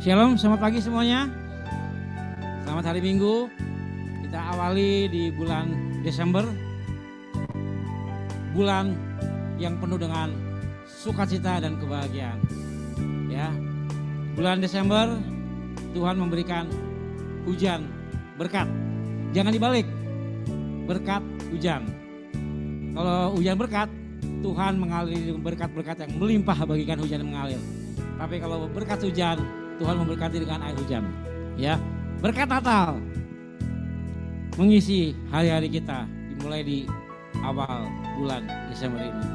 Shalom, selamat pagi semuanya. Selamat hari Minggu. Kita awali di bulan Desember. Bulan yang penuh dengan sukacita dan kebahagiaan. Ya. Bulan Desember Tuhan memberikan hujan berkat. Jangan dibalik. Berkat hujan. Kalau hujan berkat, Tuhan mengalir berkat-berkat yang melimpah bagikan hujan yang mengalir. Tapi kalau berkat hujan, Tuhan memberkati dengan air hujan. Ya, berkat Natal mengisi hari-hari kita dimulai di awal bulan Desember ini.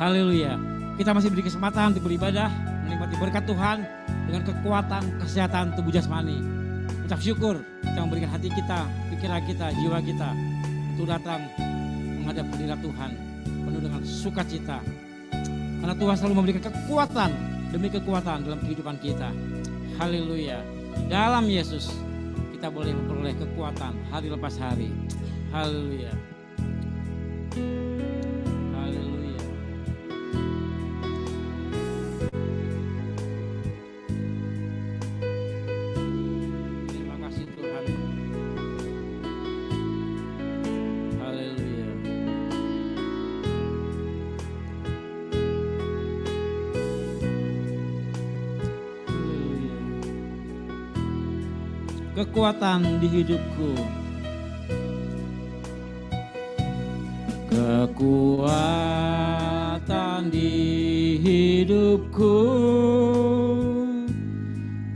Haleluya. Kita masih beri kesempatan untuk beribadah, menikmati berkat Tuhan dengan kekuatan kesehatan tubuh jasmani. Ucap syukur kita memberikan hati kita, pikiran kita, jiwa kita untuk datang menghadap hadirat Tuhan penuh dengan sukacita. Karena Tuhan selalu memberikan kekuatan demi kekuatan dalam kehidupan kita. Haleluya. Dalam Yesus kita boleh memperoleh kekuatan hari lepas hari. Haleluya. Haleluya. Terima kasih Tuhan. Haleluya. Kekuatan di hidupku. Kekuatan di hidupku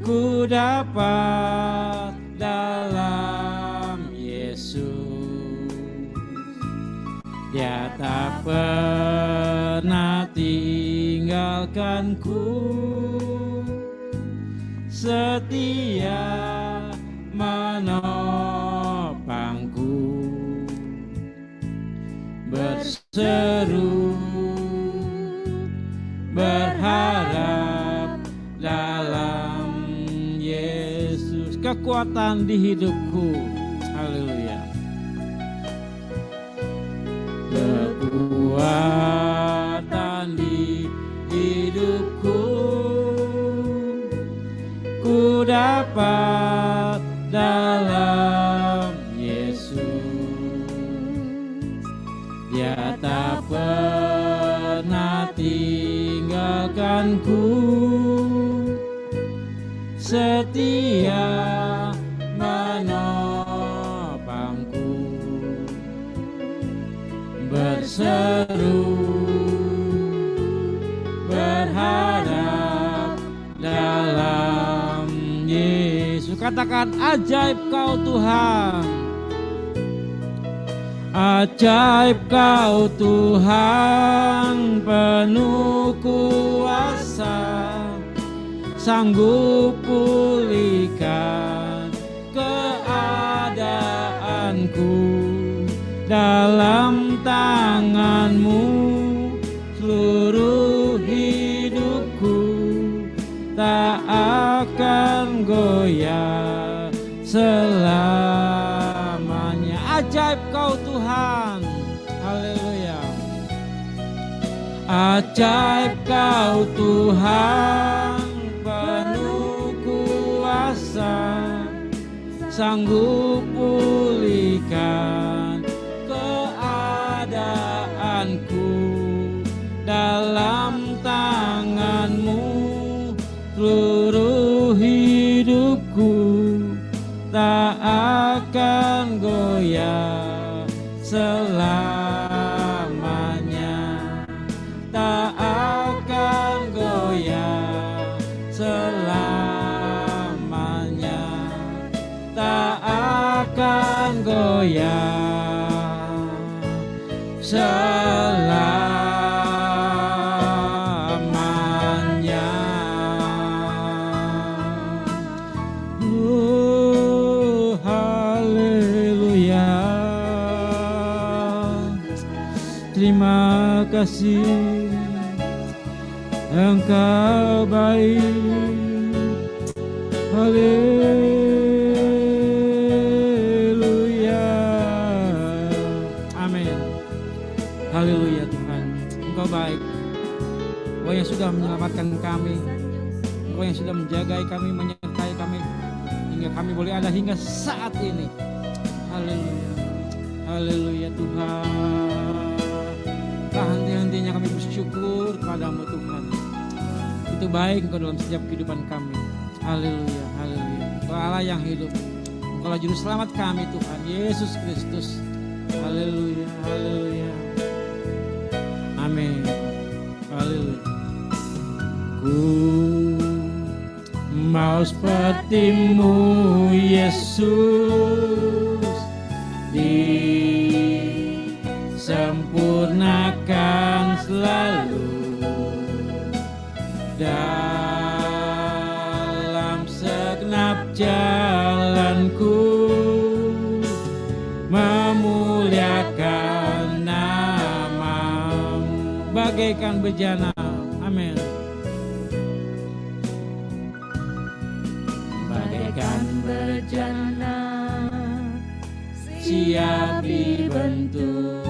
ku dapat dalam Yesus. Dia tak pernah tinggalkanku, setia menopangku, berseru berharap dalam Yesus. Kekuatan di hidupku. Haleluya. Kekuatan di hidupku ku dapat dalam Yesus. Dia tak pernah tinggalkanku, setia menopangku, berseru berharap dalam Yesus. Katakan ajaib kau Tuhan. Ajaib kau Tuhan, penuh kuasa, sanggup pulihkan keadaanku. Dalam tangan-Mu seluruh hidupku tak akan goyah selamanya. Ajaib kau Tuhan. Haleluya. Ajaib kau Tuhan, penuh kuasa, sanggup pulihkan keadaanku. Dalam tangan-Mu seluruh hidupku tak akan goyah selamanya, tak akan goyah selamanya, tak akan goyah selamanya. Terima kasih, Engkau baik. Haleluya. Amin. Haleluya Tuhan, Engkau baik. Engkau yang sudah menyelamatkan kami, Engkau Engkau yang sudah menjagai kami, menyertai kami, hingga kami boleh ada hingga saat ini. Haleluya, haleluya Tuhan. Tak henti-hentinya kami bersyukur kepadamu Tuhan. Itu baik Engkau dalam setiap kehidupan kami. Haleluya, haleluya. Engkau Allah yang hidup. Engkau juru selamat kami Tuhan Yesus Kristus. Haleluya, haleluya. Amin. Haleluya. Ku mau seperti-Mu Yesus, disempurnakan selalu dalam segenap jalanku, memuliakan nama-Mu bagaikan bejana. Amin. Bagaikan bejana siap dibentuk,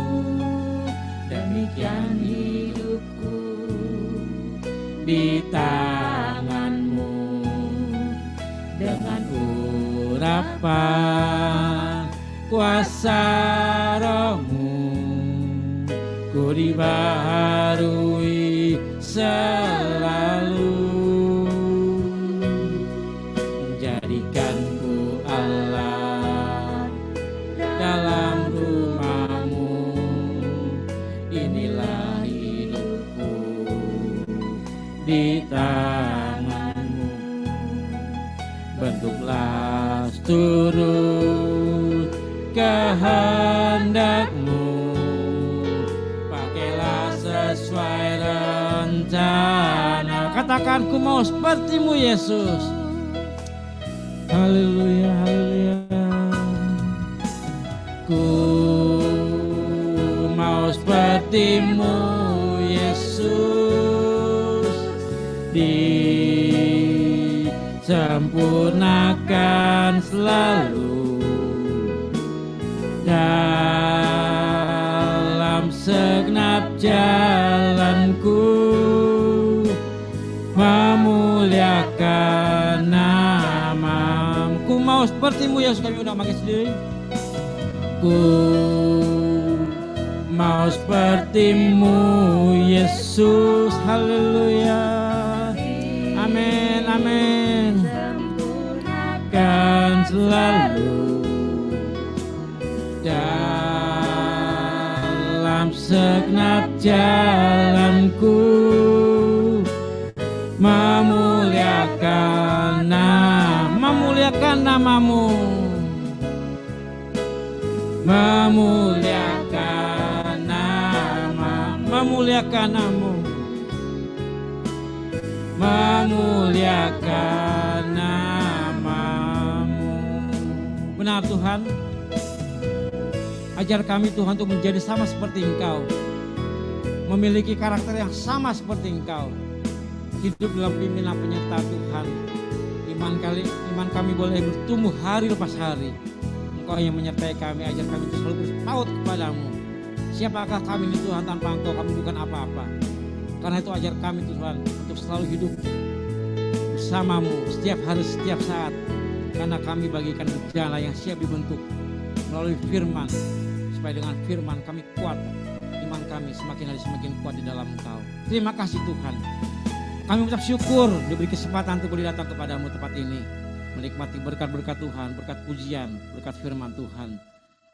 demikian hidupku di tangan-Mu. Dengan urapan kuasa Roh-Mu, ku dibaharui selalu. Jadikanku Allah dalam rumah-Mu, inilah hidupku di tangan-Mu. Bentuklah turut kehendak-Mu, pakailah sesuai rencana. Katakan, ku mau seperti-Mu Yesus. Haleluya, haleluya. Ku mau seperti-Mu Yesus, disempurnakan selalu dalam segenap jalanku, memuliakan nama-Mu. Ku mau seperti-Mu Yesus. Kami udah pakai sendiri. Ku mau seperti-Mu Yesus. Haleluya. Amin, amin. Kan selalu dalam segenap jalanku, memuliakan nama-Mu, memuliakan nama-Mu, memuliakan nama-Mu, memuliakan nama-Mu. Benar Tuhan, ajar kami Tuhan untuk menjadi sama seperti Engkau, memiliki karakter yang sama seperti Engkau, hidup dalam pimpinan penyertaan Tuhan. Iman kami boleh bertumbuh hari lepas hari. Engkau yang menyertai kami, ajar kami untuk selalu berpaut kepadamu. Siapakah kami ini Tuhan, tanpa Engkau kami bukan apa-apa. Karena itu ajar kami Tuhan untuk selalu hidup bersama-Mu setiap hari, setiap saat. Karena kami bagikan bejana yang siap dibentuk melalui firman, supaya dengan firman kami kuat, iman kami semakin hari semakin kuat di dalam Engkau. Terima kasih Tuhan. Kami mengucap syukur diberi kesempatan untuk boleh datang kepadamu tempat ini, menikmati berkat-berkat Tuhan, berkat pujian, berkat firman Tuhan.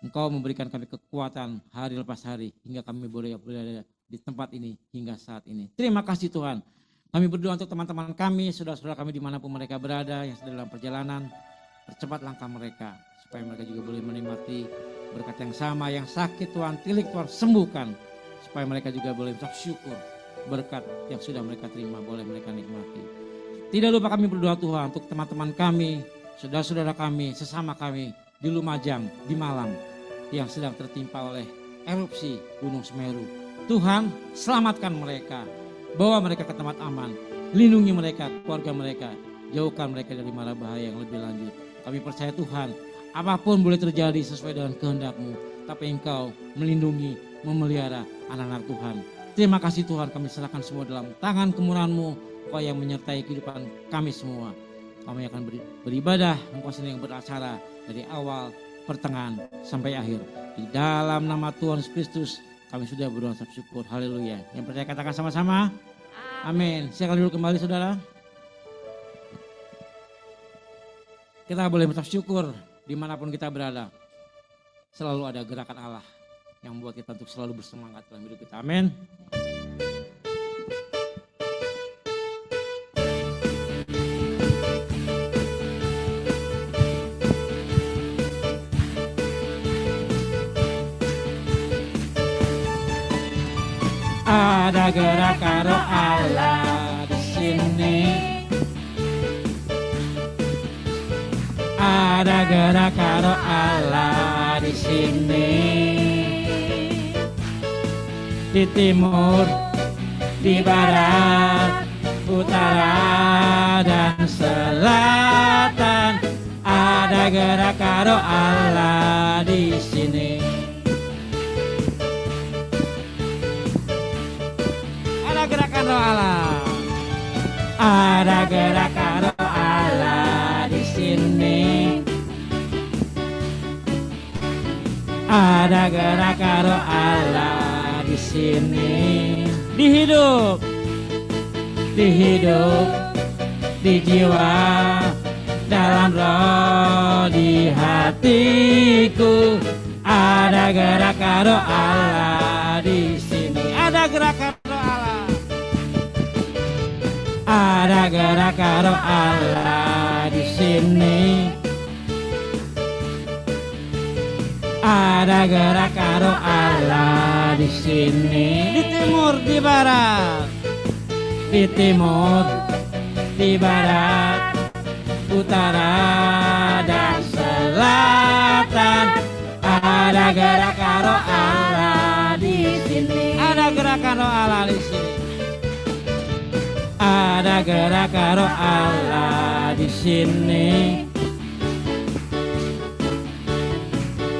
Engkau memberikan kami kekuatan hari lepas hari hingga kami boleh berada di tempat ini hingga saat ini. Terima kasih Tuhan. Kami berdoa untuk teman-teman kami, saudara-saudara kami dimanapun mereka berada yang sedang dalam perjalanan. Percepat langkah mereka supaya mereka juga boleh menikmati berkat yang sama. Yang sakit Tuhan tilik, Tuhan sembuhkan, supaya mereka juga boleh mengucap syukur berkat yang sudah mereka terima boleh mereka nikmati. Tidak lupa kami berdoa Tuhan untuk teman-teman kami, saudara-saudara kami, sesama kami di Lumajang, di Malang yang sedang tertimpa oleh erupsi Gunung Semeru. Tuhan, selamatkan mereka, bawa mereka ke tempat aman, lindungi mereka, keluarga mereka, jauhkan mereka dari mara bahaya yang lebih lanjut. Kami percaya Tuhan, apapun boleh terjadi sesuai dengan kehendak-Mu, tapi Engkau melindungi, memelihara anak-anak Tuhan. Terima kasih Tuhan, kami serahkan semua dalam tangan kemurahan-Mu, Engkau yang menyertai kehidupan kami semua. Kami akan beribadah, Engkau sendiri yang beracara dari awal, pertengahan, sampai akhir. Di dalam nama Tuhan Yesus Kristus, kami sudah berdoa syukur. Haleluya. Yang percaya katakan sama-sama. Amin. Silakan dulu kembali saudara. Kita boleh mengucap syukur dimanapun kita berada. Selalu ada gerakan Allah yang membuat kita untuk selalu bersemangat dalam hidup kita. Amin. Ada gerakan roh Allah di sini. Ada gerakan roh Allah di sini. Di timur, di barat, utara dan selatan. Ada gerakan roh Allah di sini. Ada gerakan roh Allah. Ada gerakan roh Allah di sini. Ada gerakan roh Allah di sini. Di hidup, di jiwa, dalam roh, di hatiku. Ada gerakan roh Allah di sini. Ada gerakan roh Allah. Ada gerakan roh Allah di sini. Ada gerakan roh Allah di sini. Di timur, di barat, di timur, di barat, utara dan selatan. Ada gerakan roh Allah di sini. Ada gerakan roh Allah di sini. Ada gerakan roh Allah di sini.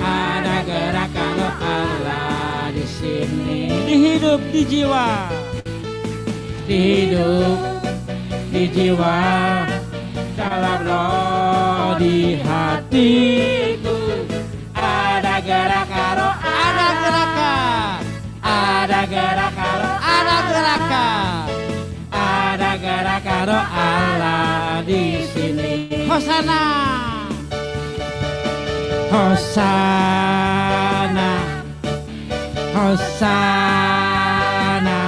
Ada gerakan roh Allah di sini. Di hidup, di jiwa, di hidup, di jiwa, dalam roh, di hatiku. Ada gerakan roh, ada gerakan, ada gerakan roh, ada gerakan, ada gerakan roh Allah di sini. Hosana. Hosana, Hosana,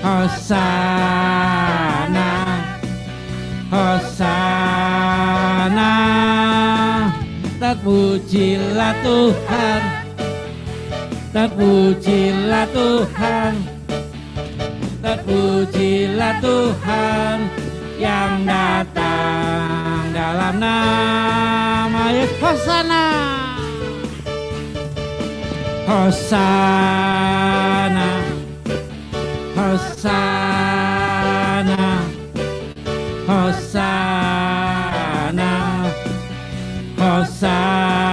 Hosana, Hosana. Terpujilah Tuhan, terpujilah Tuhan, terpujilah Tuhan yang datang dalam nama Yesus. Hosana, Hosana, Hosana, Hosana, Hosana.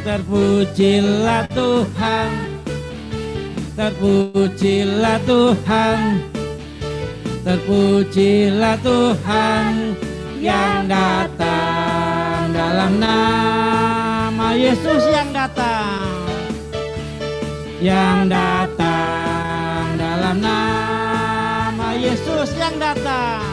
Terpujilah Tuhan, terpujilah Tuhan, terpujilah Tuhan yang datang dalam nama Yesus. Yang datang, yang datang dalam nama Yesus. Yang datang,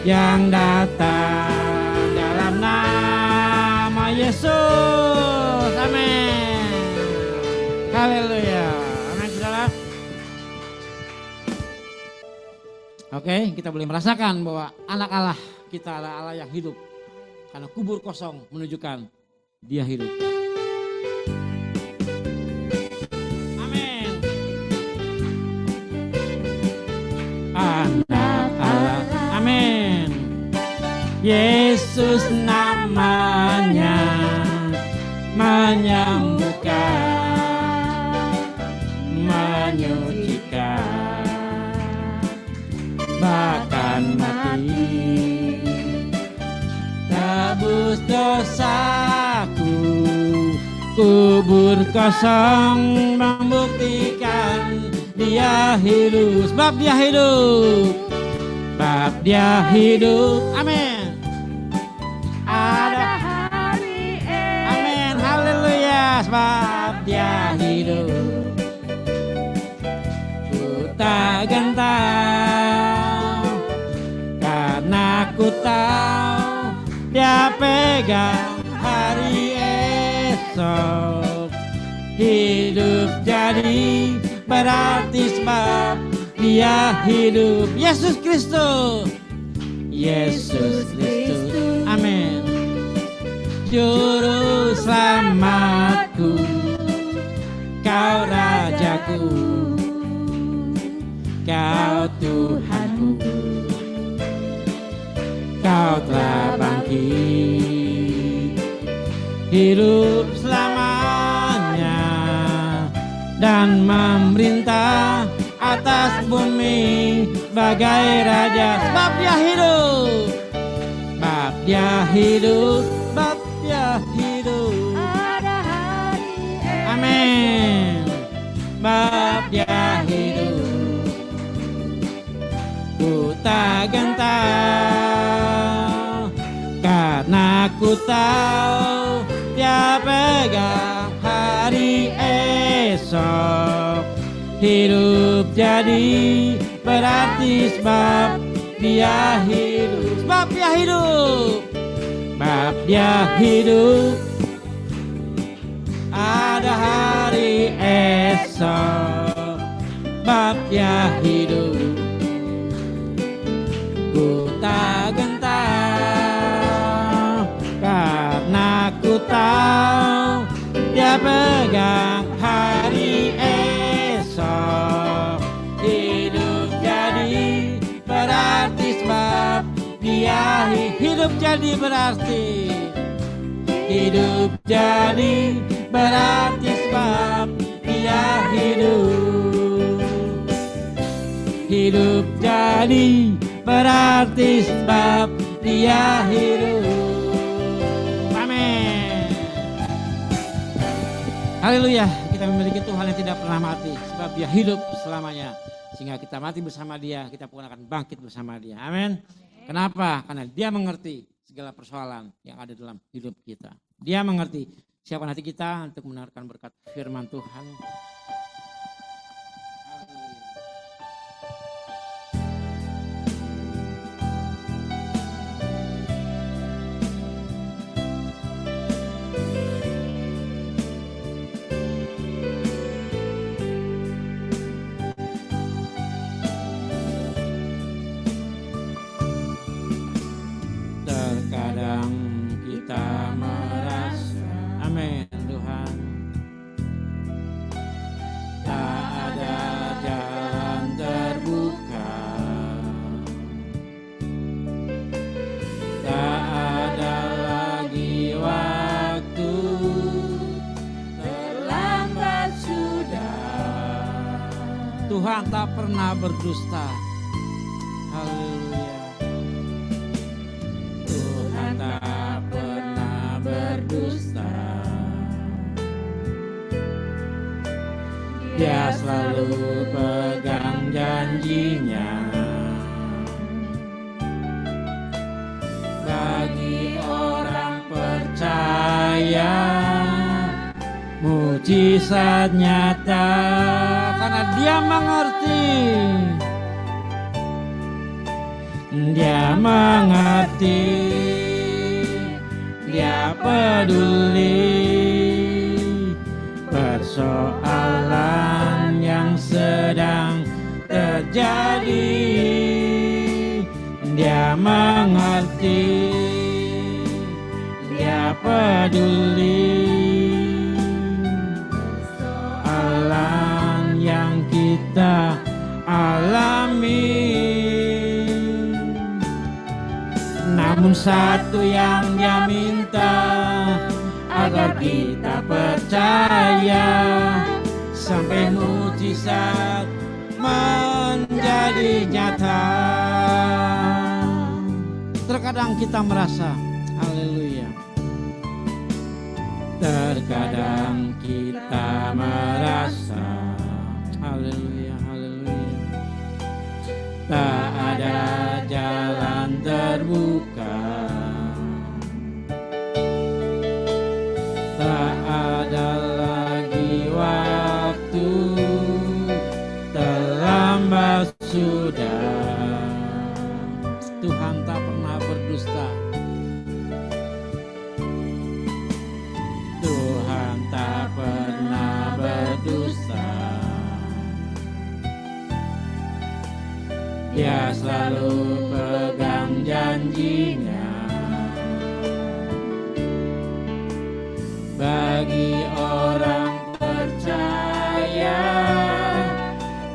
yang datang dalam nama Yesus. Amin. Haleluya. Amin, saudara. Oke, kita boleh merasakan bahwa anak Allah kita adalah Allah yang hidup. Karena kubur kosong menunjukkan Dia hidup. Amin. Anak Allah. Amin. Yesus namanya menyembuhkan, menyucikan, bahkan mati. Tebus dosaku, kubur kosong membuktikan Dia hidup, sebab dia hidup. Sebab dia hidup. Amin. Ada hari esok. Amin. Haleluya. Sebab dia hidup. Ku takkan tahu, karena ku tahu dia pegang hari esok. Hidup jadi berarti sebab dia hidup. Yesus Kristus. Yesus Kristus. Amin. Juru selamatku, Kau Rajaku, Kau Tuhanku. Kau telah bangkit, hidup selamanya, dan memerintah atas bumi bagai raja. Sebab dia hidup. Sebab dia hidup. Sebab dia hidup. Amin. Sebab dia hidup. Ku takkan tahu, karena ku tahu dia pegang hari esok. Hidup jadi berarti sebab dia hidup. Sebab dia hidup. Sebab dia hidup. Ada hari esok. Sebab dia hidup. Ku takkan tahu, karena ku tahu dia pegang hari esok. Hidup jadi berarti sebab dia hidup jadi berarti. Hidup jadi berarti sebab dia hidup. Hidup jadi berarti sebab dia hidup. Amin. Haleluya. Kita memiliki Tuhan yang tidak pernah mati, sebab dia hidup selamanya. Sehingga kita mati bersama dia, kita pun akan bangkit bersama dia. Amin. Kenapa? Karena dia mengerti segala persoalan yang ada dalam hidup kita. Dia mengerti siapa hati kita untuk mendengarkan berkat firman Tuhan. Terkadang kita merasa, amin Tuhan, tak ada jalan terbuka, tak ada lagi waktu, terlambat sudah. Tuhan tak pernah berdusta. Haleluya. Tak pernah berdusta. Dia selalu pegang janjinya. Bagi orang percaya, mujizat nyata, karena dia mengerti. Dia mengerti, dia peduli persoalan yang sedang terjadi. Dia mengerti, dia peduli persoalan yang kita alami. Namun satu yang dia minta, agar kita percaya sampai mujizat menjadi nyata. Terkadang kita merasa, haleluya. Terkadang kita merasa, haleluya, haleluya. Dia selalu pegang janjinya. Bagi orang percaya,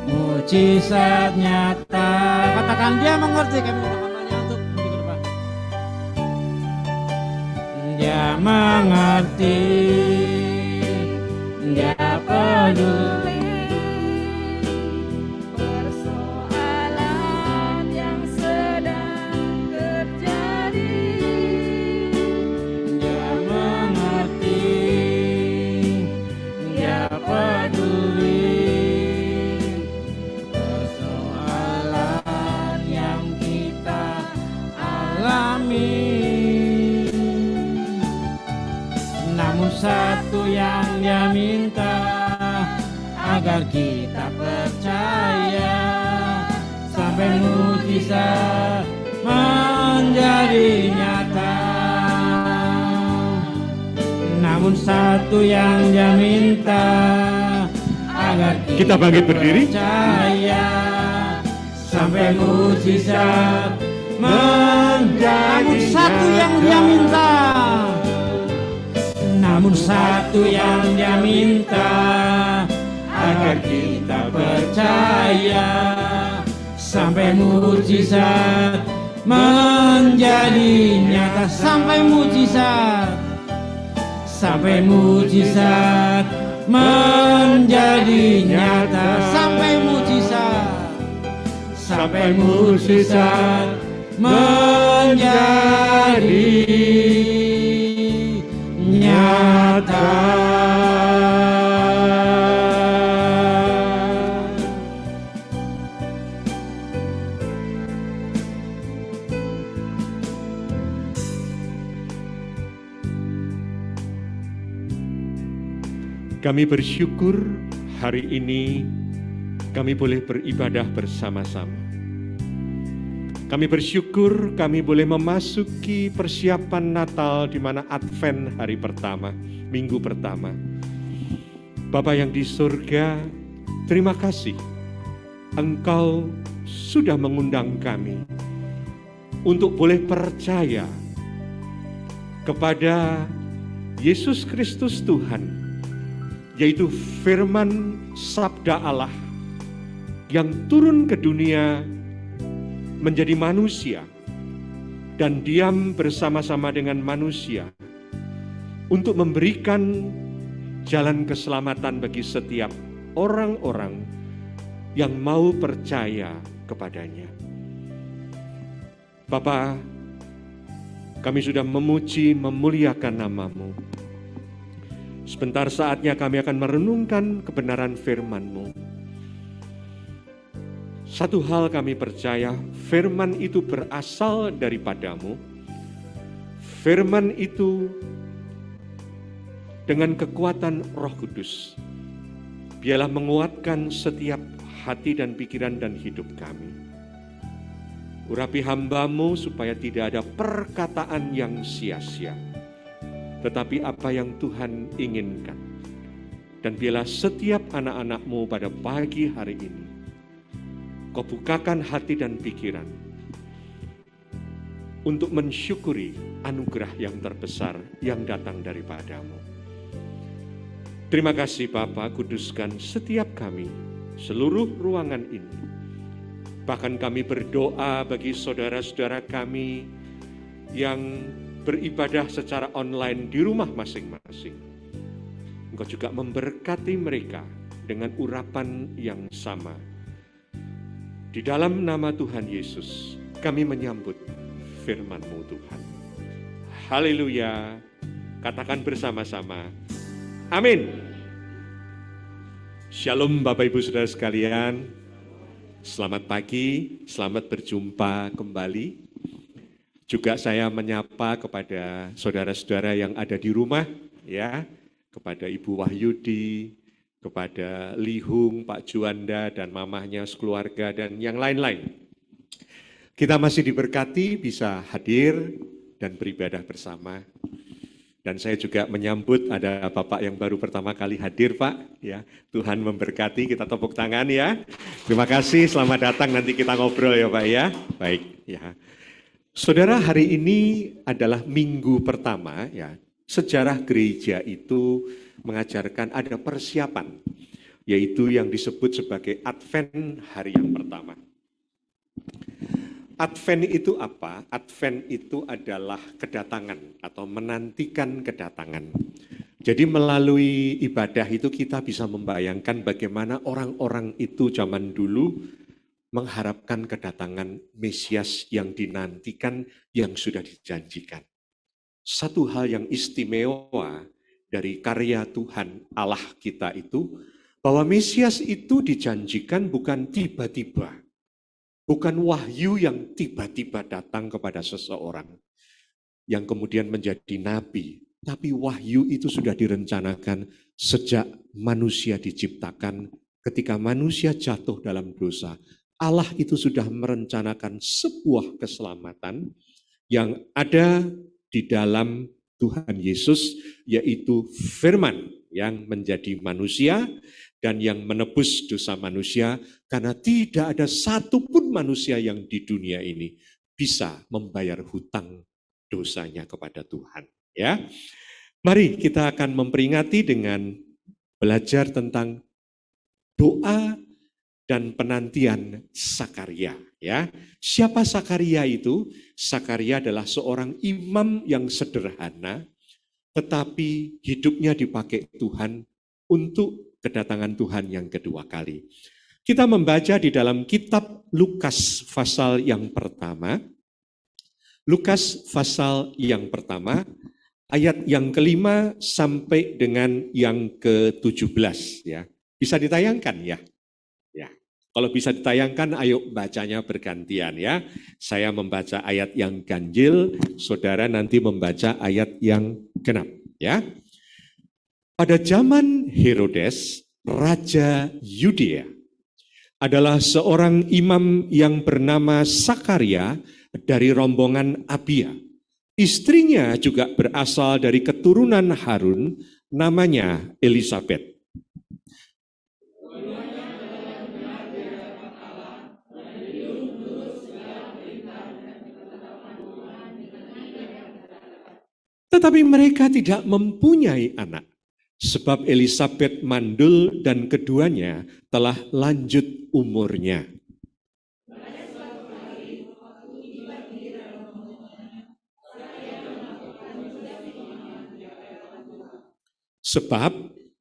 mujizat nyata. Katakan dia mengerti, kami minta kamarnya untuk maju ke depan. Dia mengerti, dia peduli persoalan yang sedang terjadi. Dia mengerti, dia peduli persoalan yang kita alami. Namun satu yang dia minta, agar kita percaya sampai mujizat menjadi nyata. Namun satu yang dia minta, agar Kita bangkit berdiri. percaya sampai mujizat menjadi. Namun satu yang dia minta, namun satu yang dia minta, agar kita percaya sampai mujizat menjadi nyata. Sampai mujizat, sampai mujizat menjadi nyata. Sampai mujizat, sampai mujizat menjadi nyata. Kami bersyukur hari ini kami boleh beribadah bersama-sama. Kami bersyukur kami boleh memasuki persiapan Natal di mana Advent hari pertama, minggu pertama. Bapa yang di surga, terima kasih Engkau sudah mengundang kami untuk boleh percaya kepada Yesus Kristus Tuhan, yaitu firman sabda Allah yang turun ke dunia menjadi manusia dan diam bersama-sama dengan manusia untuk memberikan jalan keselamatan bagi setiap orang-orang yang mau percaya kepadanya. Bapa, kami sudah memuji, memuliakan nama-Mu. Sebentar saatnya kami akan merenungkan kebenaran firman-Mu. Satu hal kami percaya, firman itu berasal daripada-Mu. Firman itu dengan kekuatan Roh Kudus, biarlah menguatkan setiap hati dan pikiran dan hidup kami. Urapi hamba-Mu supaya tidak ada perkataan yang sia-sia, tetapi apa yang Tuhan inginkan. Dan biarlah setiap anak-anak-Mu pada pagi hari ini, Kau bukakan hati dan pikiran untuk mensyukuri anugerah yang terbesar yang datang daripada-Mu. Terima kasih Bapa, kuduskan setiap kami, seluruh ruangan ini. Bahkan kami berdoa bagi saudara-saudara kami yang beribadah secara online di rumah masing-masing. Engkau juga memberkati mereka dengan urapan yang sama. Di dalam nama Tuhan Yesus, kami menyambut firman-Mu Tuhan. Haleluya. Katakan bersama-sama. Amin. Shalom Bapak Ibu Saudara sekalian. Selamat pagi, selamat berjumpa kembali. Juga saya menyapa kepada saudara-saudara yang ada di rumah, ya, kepada Ibu Wahyudi, kepada Lihung, Pak Juanda, dan mamahnya sekeluarga, dan yang lain-lain. Kita masih diberkati bisa hadir dan beribadah bersama. Dan saya juga menyambut ada Bapak yang baru pertama kali hadir, Pak. Ya, Tuhan memberkati, kita tepuk tangan ya. Terima kasih, selamat datang, nanti kita ngobrol ya Pak ya. Baik ya. Saudara, hari ini adalah minggu pertama ya. Sejarah gereja itu mengajarkan ada persiapan, yaitu yang disebut sebagai Advent hari yang pertama. Advent itu apa? Advent itu adalah kedatangan atau menantikan kedatangan. Jadi melalui ibadah itu kita bisa membayangkan bagaimana orang-orang itu zaman dulu mengharapkan kedatangan Mesias yang dinantikan, yang sudah dijanjikan. Satu hal yang istimewa dari karya Tuhan Allah kita itu, bahwa Mesias itu dijanjikan bukan tiba-tiba. Bukan wahyu yang tiba-tiba datang kepada seseorang yang kemudian menjadi nabi. Tapi wahyu itu sudah direncanakan sejak manusia diciptakan. Ketika manusia jatuh dalam dosa, Allah itu sudah merencanakan sebuah keselamatan yang ada di dalam Tuhan Yesus, yaitu firman yang menjadi manusia dan yang menebus dosa manusia, karena tidak ada satupun manusia yang di dunia ini bisa membayar hutang dosanya kepada Tuhan. Ya, mari kita akan memperingati dengan belajar tentang doa dan penantian Sakaria. Ya, siapa Sakaria itu? Sakaria adalah seorang imam yang sederhana, tetapi hidupnya dipakai Tuhan untuk kedatangan Tuhan yang kedua kali. Kita membaca di dalam kitab Lukas pasal yang pertama. Lukas pasal yang pertama, ayat yang ke-5 sampai dengan yang ke-17 ya. Bisa ditayangkan ya? Ya. Kalau bisa ditayangkan, ayo bacanya bergantian ya. Saya membaca ayat yang ganjil, saudara nanti membaca ayat yang genap ya. Pada zaman Herodes, Raja Yudea, adalah seorang imam yang bernama Sakaria dari rombongan Abia. Istrinya juga berasal dari keturunan Harun, namanya Elisabet. Tetapi mereka tidak mempunyai anak. Sebab Elisabet mandul dan keduanya telah lanjut umurnya. Sebab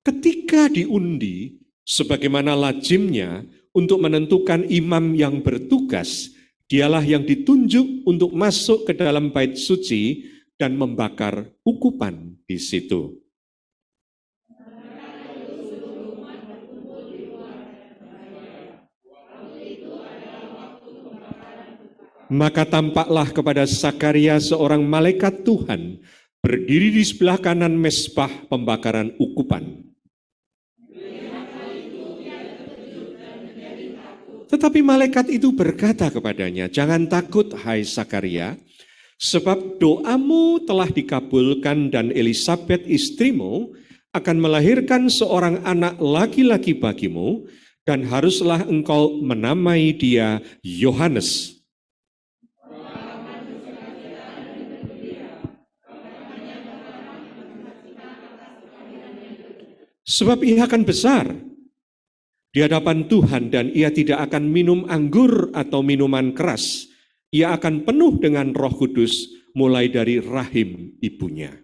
ketika diundi, sebagaimana lazimnya untuk menentukan imam yang bertugas, dialah yang ditunjuk untuk masuk ke dalam bait suci dan membakar ukupan di situ. Maka tampaklah kepada Sakaria seorang malaikat Tuhan berdiri di sebelah kanan mezbah pembakaran ukupan. Tetapi malaikat itu berkata kepadanya, "Jangan takut, hai Sakaria, sebab doamu telah dikabulkan dan Elisabet istrimu akan melahirkan seorang anak laki-laki bagimu dan haruslah engkau menamai dia Yohanes. Sebab ia akan besar di hadapan Tuhan dan ia tidak akan minum anggur atau minuman keras. Ia akan penuh dengan Roh Kudus mulai dari rahim ibunya."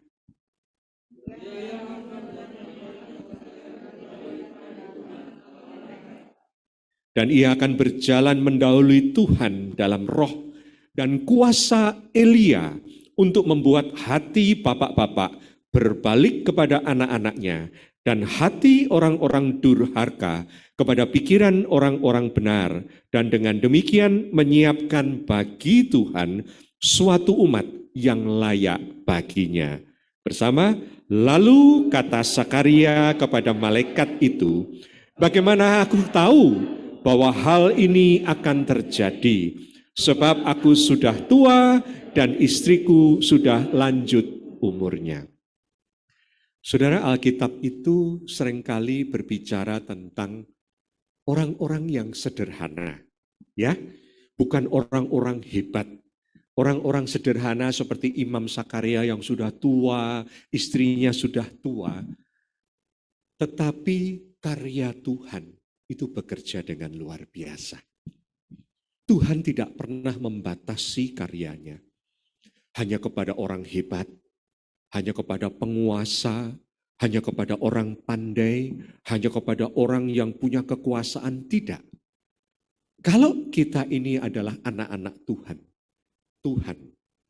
Dan ia akan berjalan mendahului Tuhan dalam roh dan kuasa Elia untuk membuat hati bapak-bapak berbalik kepada anak-anaknya dan hati orang-orang durhaka kepada pikiran orang-orang benar, dan dengan demikian menyiapkan bagi Tuhan suatu umat yang layak baginya. Bersama, lalu kata Sakaria kepada malaikat itu, "Bagaimana aku tahu bahwa hal ini akan terjadi? Sebab aku sudah tua dan istriku sudah lanjut umurnya." Saudara, Alkitab itu seringkali berbicara tentang orang-orang yang sederhana, ya, bukan orang-orang hebat. Orang-orang sederhana seperti Imam Sakaria yang sudah tua, istrinya sudah tua, tetapi karya Tuhan itu bekerja dengan luar biasa. Tuhan tidak pernah membatasi karyanya hanya kepada orang hebat, hanya kepada penguasa, hanya kepada orang pandai, hanya kepada orang yang punya kekuasaan, tidak. Kalau kita ini adalah anak-anak Tuhan, Tuhan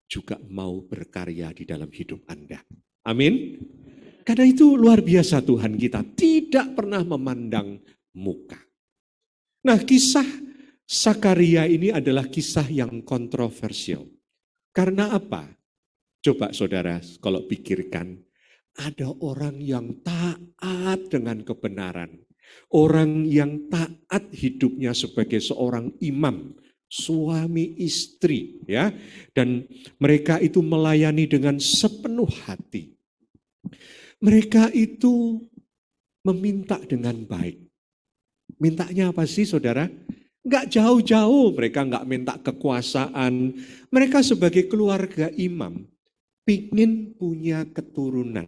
juga mau berkarya di dalam hidup Anda. Amin. Karena itu luar biasa Tuhan kita, tidak pernah memandang muka. Nah, kisah Sakaria ini adalah kisah yang kontroversial. Karena apa? Coba saudara kalau pikirkan, ada orang yang taat dengan kebenaran. Orang yang taat hidupnya sebagai seorang imam, suami istri, ya, dan mereka itu melayani dengan sepenuh hati. Mereka itu meminta dengan baik. Mintanya apa sih saudara? Enggak jauh-jauh, mereka enggak minta kekuasaan. Mereka sebagai keluarga imam, ingin punya keturunan.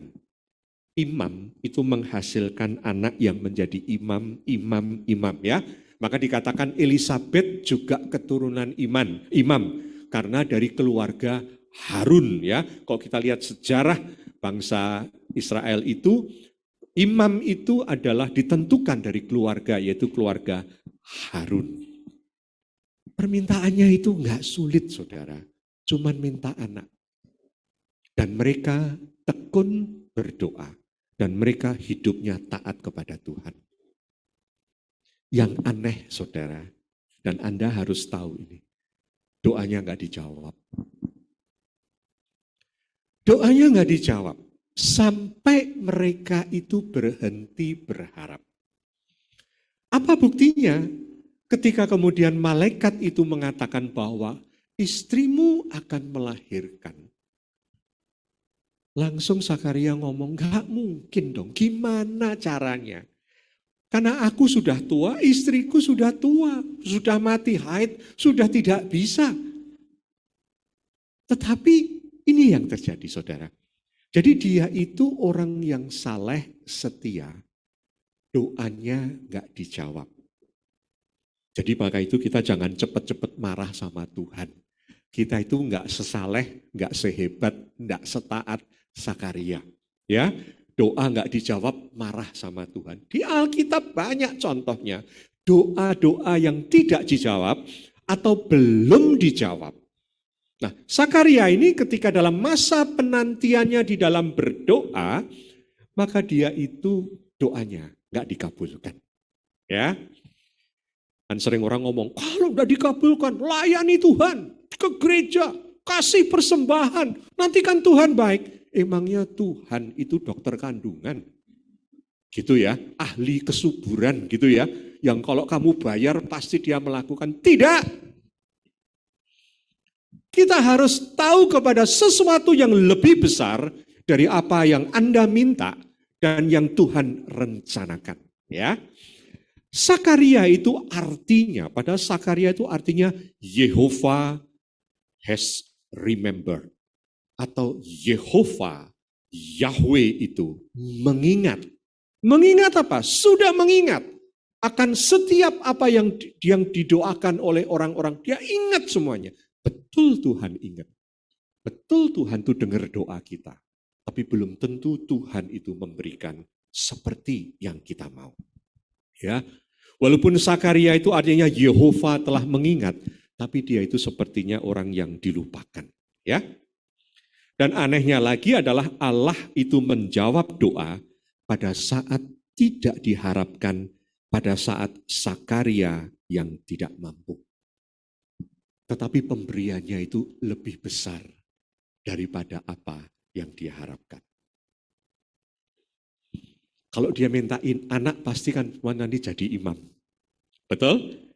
Imam itu menghasilkan anak yang menjadi imam, ya. Maka dikatakan Elisabeth juga keturunan imam. Karena dari keluarga Harun, ya. Kalau kita lihat sejarah bangsa Israel itu, imam itu adalah ditentukan dari keluarga, yaitu keluarga Harun. Permintaannya itu enggak sulit saudara, cuman minta anak. Dan mereka tekun berdoa. Dan mereka hidupnya taat kepada Tuhan. Yang aneh saudara, dan Anda harus tahu ini, doanya enggak dijawab. Doanya enggak dijawab. Sampai mereka itu berhenti berharap. Apa buktinya? Ketika kemudian malaikat itu mengatakan bahwa istrimu akan melahirkan. Langsung Sakaria ngomong, gak mungkin dong, gimana caranya? Karena aku sudah tua, istriku sudah tua, sudah mati haid, sudah tidak bisa. Tetapi ini yang terjadi saudara. Jadi dia itu orang yang saleh, setia, doanya gak dijawab. Jadi maka itu kita jangan cepat-cepat marah sama Tuhan. Kita itu gak sesaleh, gak sehebat, gak setaat Sakaria. Ya, doa gak dijawab, marah sama Tuhan. Di Alkitab banyak contohnya. Doa-doa yang tidak dijawab atau belum dijawab. Nah, Sakaria ini ketika dalam masa penantiannya di dalam berdoa, maka dia itu doanya gak dikabulkan. Ya, kan sering orang ngomong, kalau udah dikabulkan, layani Tuhan, ke gereja, kasih persembahan, nanti kan Tuhan baik. Emangnya Tuhan itu dokter kandungan? Gitu ya, ahli kesuburan gitu ya, yang kalau kamu bayar pasti dia melakukan. Tidak. Kita harus tahu kepada sesuatu yang lebih besar dari apa yang Anda minta dan yang Tuhan rencanakan. Ya, Sakaria itu artinya, padahal Sakaria itu artinya Yehova has remembered. Atau Yehova, Yahweh itu mengingat. Mengingat apa? Sudah mengingat akan setiap apa yang didoakan oleh orang-orang. Dia ingat semuanya. Betul Tuhan ingat. Betul Tuhan itu dengar doa kita. Tapi belum tentu Tuhan itu memberikan seperti yang kita mau. Ya, walaupun Sakaria itu artinya Yehova telah mengingat, tapi dia itu sepertinya orang yang dilupakan. Ya. Dan anehnya lagi adalah Allah itu menjawab doa pada saat tidak diharapkan, pada saat Sakaria yang tidak mampu. Tetapi pemberiannya itu lebih besar daripada apa yang dia harapkan. Kalau dia mintain anak, pasti kan nanti jadi imam. Betul?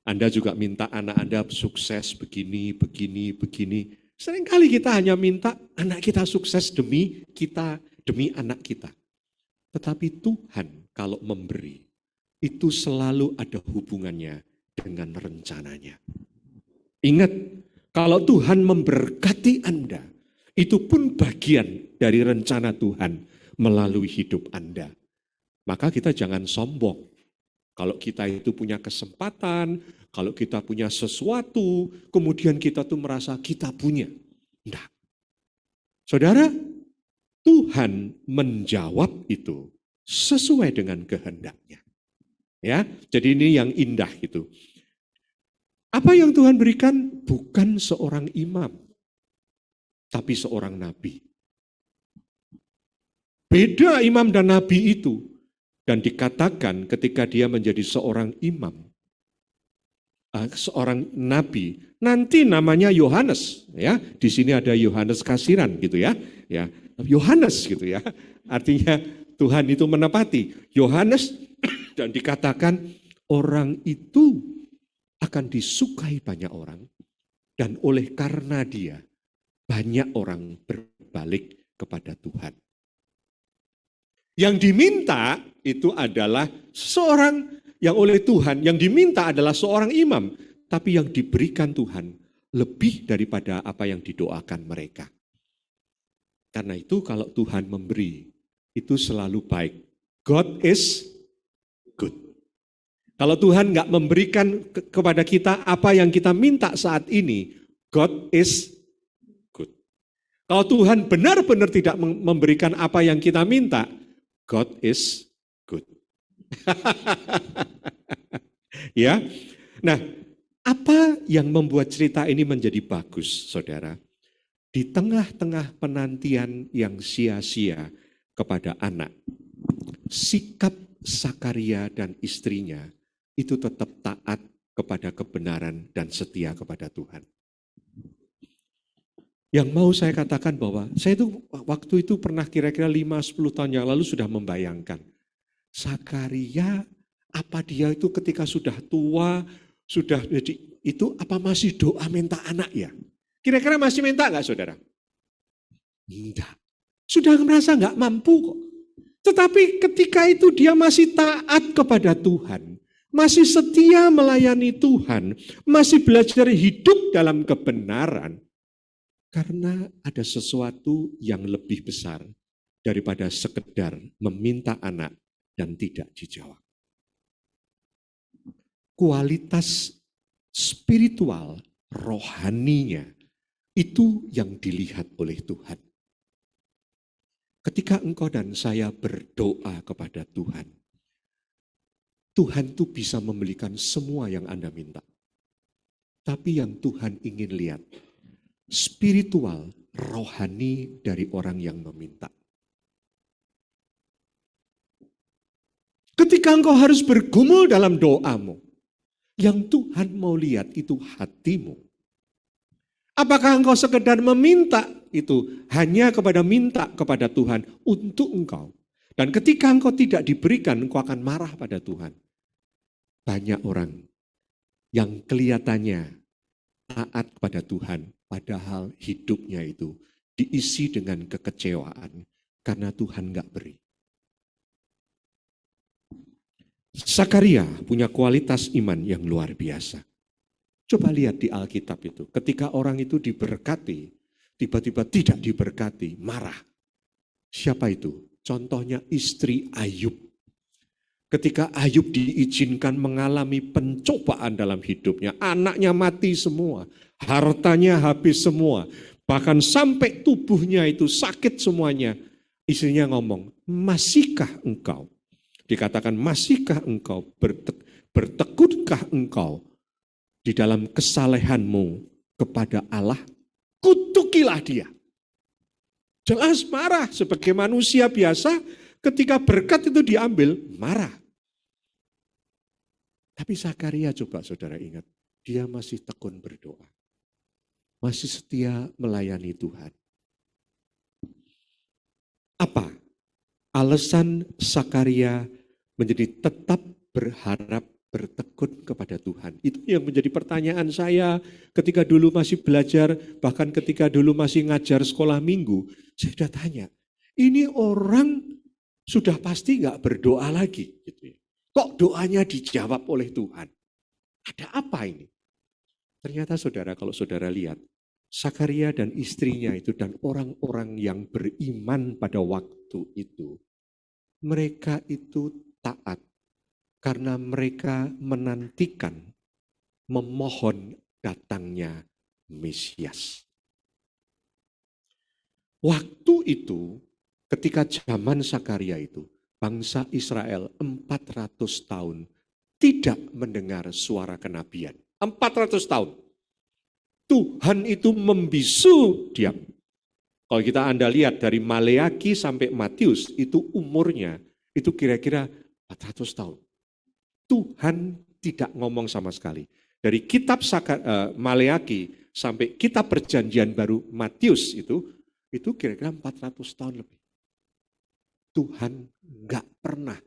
Anda juga minta anak Anda sukses begini. Seringkali kita hanya minta anak kita sukses demi kita demi anak kita. Tetapi Tuhan kalau memberi, itu selalu ada hubungannya dengan rencananya. Ingat, kalau Tuhan memberkati Anda, itu pun bagian dari rencana Tuhan melalui hidup Anda. Maka kita jangan sombong. Kalau kita itu punya kesempatan, kalau kita punya sesuatu, kemudian kita tuh merasa kita punya. Enggak. Saudara, Tuhan menjawab itu sesuai dengan kehendaknya. Ya, jadi ini yang indah gitu. Apa yang Tuhan berikan bukan seorang imam, tapi seorang nabi. Beda imam dan nabi itu. Dan dikatakan ketika dia menjadi seorang imam, seorang nabi, nanti namanya Yohanes, ya. Di sini ada Yohanes Kasiran gitu ya. Ya, Yohanes gitu ya. Artinya Tuhan itu menepati Yohanes dan dikatakan orang itu akan disukai banyak orang dan oleh karena dia banyak orang berbalik kepada Tuhan. Yang diminta itu adalah seorang yang oleh Tuhan, yang diminta adalah seorang imam, tapi yang diberikan Tuhan lebih daripada apa yang didoakan mereka. Karena itu kalau Tuhan memberi, itu selalu baik. God is good. Kalau Tuhan nggak memberikan kepada kita apa yang kita minta saat ini, God is good. Kalau Tuhan benar-benar tidak memberikan apa yang kita minta, God is good. Ya. Nah, apa yang membuat cerita ini menjadi bagus, Saudara? Di tengah-tengah penantian yang sia-sia kepada anak, sikap Sakaria dan istrinya itu tetap taat kepada kebenaran dan setia kepada Tuhan. Yang mau saya katakan bahwa saya itu waktu itu pernah kira-kira 5-10 tahun yang lalu sudah membayangkan. Sakaria, apa dia itu ketika sudah tua, sudah jadi itu apa masih doa minta anak ya? Kira-kira masih minta enggak saudara? Tidak. Sudah merasa enggak mampu kok. Tetapi ketika itu dia masih taat kepada Tuhan. Masih setia melayani Tuhan. Masih belajar hidup dalam kebenaran. Karena ada sesuatu yang lebih besar daripada sekedar meminta anak dan tidak dijawab. Kualitas spiritual, rohaninya, itu yang dilihat oleh Tuhan. Ketika engkau dan saya berdoa kepada Tuhan, Tuhan itu bisa memberikan semua yang Anda minta. Tapi yang Tuhan ingin lihat, spiritual, rohani dari orang yang meminta. Ketika engkau harus bergumul dalam doamu, yang Tuhan mau lihat itu hatimu. Apakah engkau sekedar meminta itu hanya minta kepada Tuhan untuk engkau. Dan ketika engkau tidak diberikan, engkau akan marah pada Tuhan. Banyak orang yang kelihatannya taat kepada Tuhan, padahal hidupnya itu diisi dengan kekecewaan karena Tuhan gak beri. Sakaria punya kualitas iman yang luar biasa. Coba lihat di Alkitab itu, ketika orang itu diberkati, tiba-tiba tidak diberkati, marah. Siapa itu? Contohnya istri Ayub. Ketika Ayub diizinkan mengalami pencobaan dalam hidupnya, anaknya mati semua, hartanya habis semua, bahkan sampai tubuhnya itu sakit semuanya. Istrinya ngomong, masihkah engkau? Dikatakan, masihkah engkau, bertekunkah engkau di dalam kesalehanmu kepada Allah? Kutukilah dia. Jelas marah sebagai manusia biasa, ketika berkat itu diambil, marah. Tapi Sakaria coba saudara ingat, dia masih tekun berdoa. Masih setia melayani Tuhan. Apa alasan Sakaria menjadi tetap berharap bertekun kepada Tuhan? Itu yang menjadi pertanyaan saya ketika dulu masih belajar, bahkan ketika dulu masih ngajar sekolah minggu. Saya sudah tanya, ini orang sudah pasti nggak berdoa lagi. Gitu ya. Kok doanya dijawab oleh Tuhan? Ada apa ini? Ternyata saudara, kalau saudara lihat, Sakaria dan istrinya itu dan orang-orang yang beriman pada waktu itu, mereka itu taat karena mereka menantikan, memohon datangnya Mesias. Waktu itu, ketika zaman Sakaria itu, bangsa Israel 400 tahun tidak mendengar suara kenabian. 400 tahun. Tuhan itu membisu diam. Kalau Anda lihat dari Maleaki sampai Matius, itu umurnya, itu kira-kira 400 tahun. Tuhan tidak ngomong sama sekali. Dari kitab Maleaki sampai kitab perjanjian baru Matius itu kira-kira 400 tahun lebih. Tuhan nggak pernah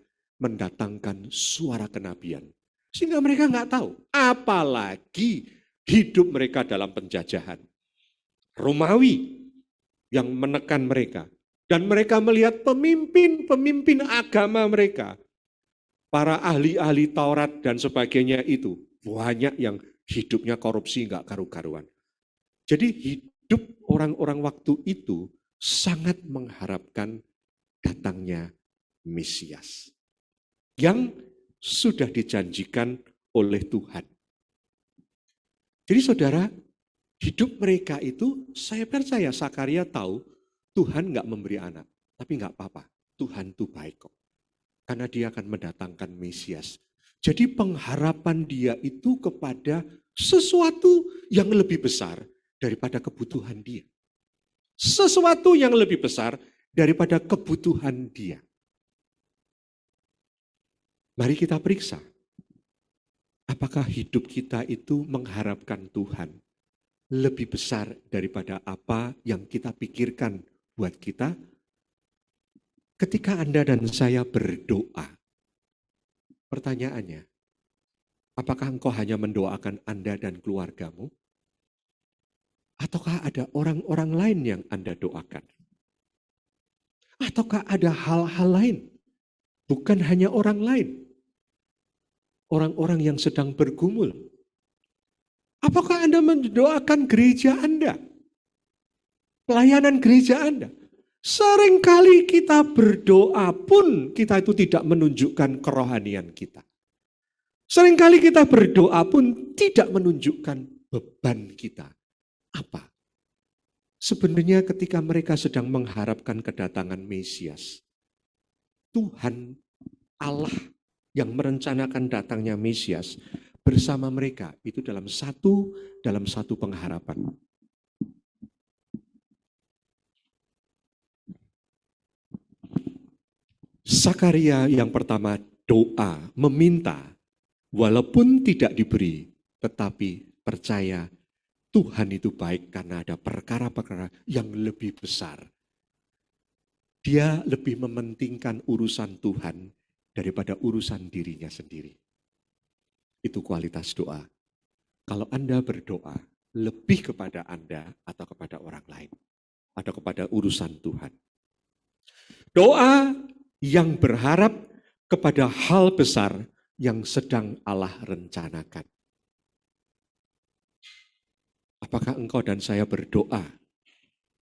mendatangkan suara kenabian. Sehingga mereka nggak tahu. Apalagi hidup mereka dalam penjajahan. Romawi yang menekan mereka. Dan mereka melihat pemimpin agama mereka. Para ahli-ahli Taurat dan sebagainya itu. Banyak yang hidupnya korupsi nggak karu-karuan. Jadi hidup orang-orang waktu itu sangat mengharapkan datangnya Mesias. Yang sudah dijanjikan oleh Tuhan. Jadi saudara, hidup mereka itu, saya percaya Sakaria tahu Tuhan nggak memberi anak. Tapi nggak apa-apa, Tuhan itu baik kok. Karena dia akan mendatangkan Mesias. Jadi pengharapan dia itu kepada sesuatu yang lebih besar daripada kebutuhan dia. Sesuatu yang lebih besar daripada kebutuhan dia. Mari kita periksa, apakah hidup kita itu mengharapkan Tuhan lebih besar daripada apa yang kita pikirkan buat kita? Ketika Anda dan saya berdoa, pertanyaannya, apakah engkau hanya mendoakan Anda dan keluargamu? Ataukah ada orang-orang lain yang Anda doakan? Ataukah ada hal-hal lain? Bukan hanya orang lain. Orang-orang yang sedang bergumul. Apakah Anda mendoakan gereja Anda? Pelayanan gereja Anda? Seringkali kita berdoa pun kita itu tidak menunjukkan kerohanian kita. Seringkali kita berdoa pun tidak menunjukkan beban kita. Apa? Sebenarnya ketika mereka sedang mengharapkan kedatangan Mesias, Tuhan Allah yang merencanakan datangnya Mesias bersama mereka itu dalam satu pengharapan. Sakaria yang pertama doa, meminta, walaupun tidak diberi, tetapi percaya Tuhan itu baik karena ada perkara-perkara yang lebih besar. Dia lebih mementingkan urusan Tuhan daripada urusan dirinya sendiri. Itu kualitas doa. Kalau Anda berdoa, lebih kepada Anda atau kepada orang lain. Atau kepada urusan Tuhan. Doa yang berharap kepada hal besar yang sedang Allah rencanakan. Apakah engkau dan saya berdoa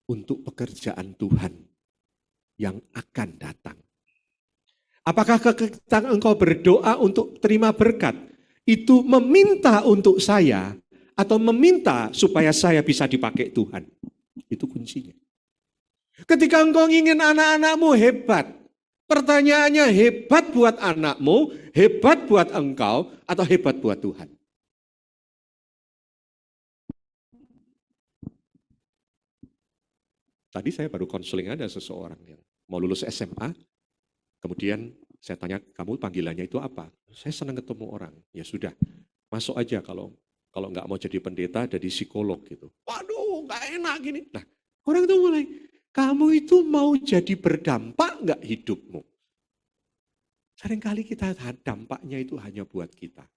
untuk pekerjaan Tuhan yang akan datang? Apakah ketika engkau berdoa untuk terima berkat, itu meminta untuk saya atau meminta supaya saya bisa dipakai Tuhan? Itu kuncinya. Ketika engkau ingin anak-anakmu hebat, pertanyaannya hebat buat anakmu, hebat buat engkau, atau hebat buat Tuhan? Tadi saya baru konseling ada seseorang yang mau lulus SMA, kemudian saya tanya, kamu panggilannya itu apa? Saya senang ketemu orang. Ya sudah, masuk aja kalau nggak mau jadi pendeta, jadi psikolog gitu. Waduh, nggak enak gini. Nah, orang itu mulai, kamu itu mau jadi berdampak nggak hidupmu? Seringkali kita dampaknya itu hanya buat kita.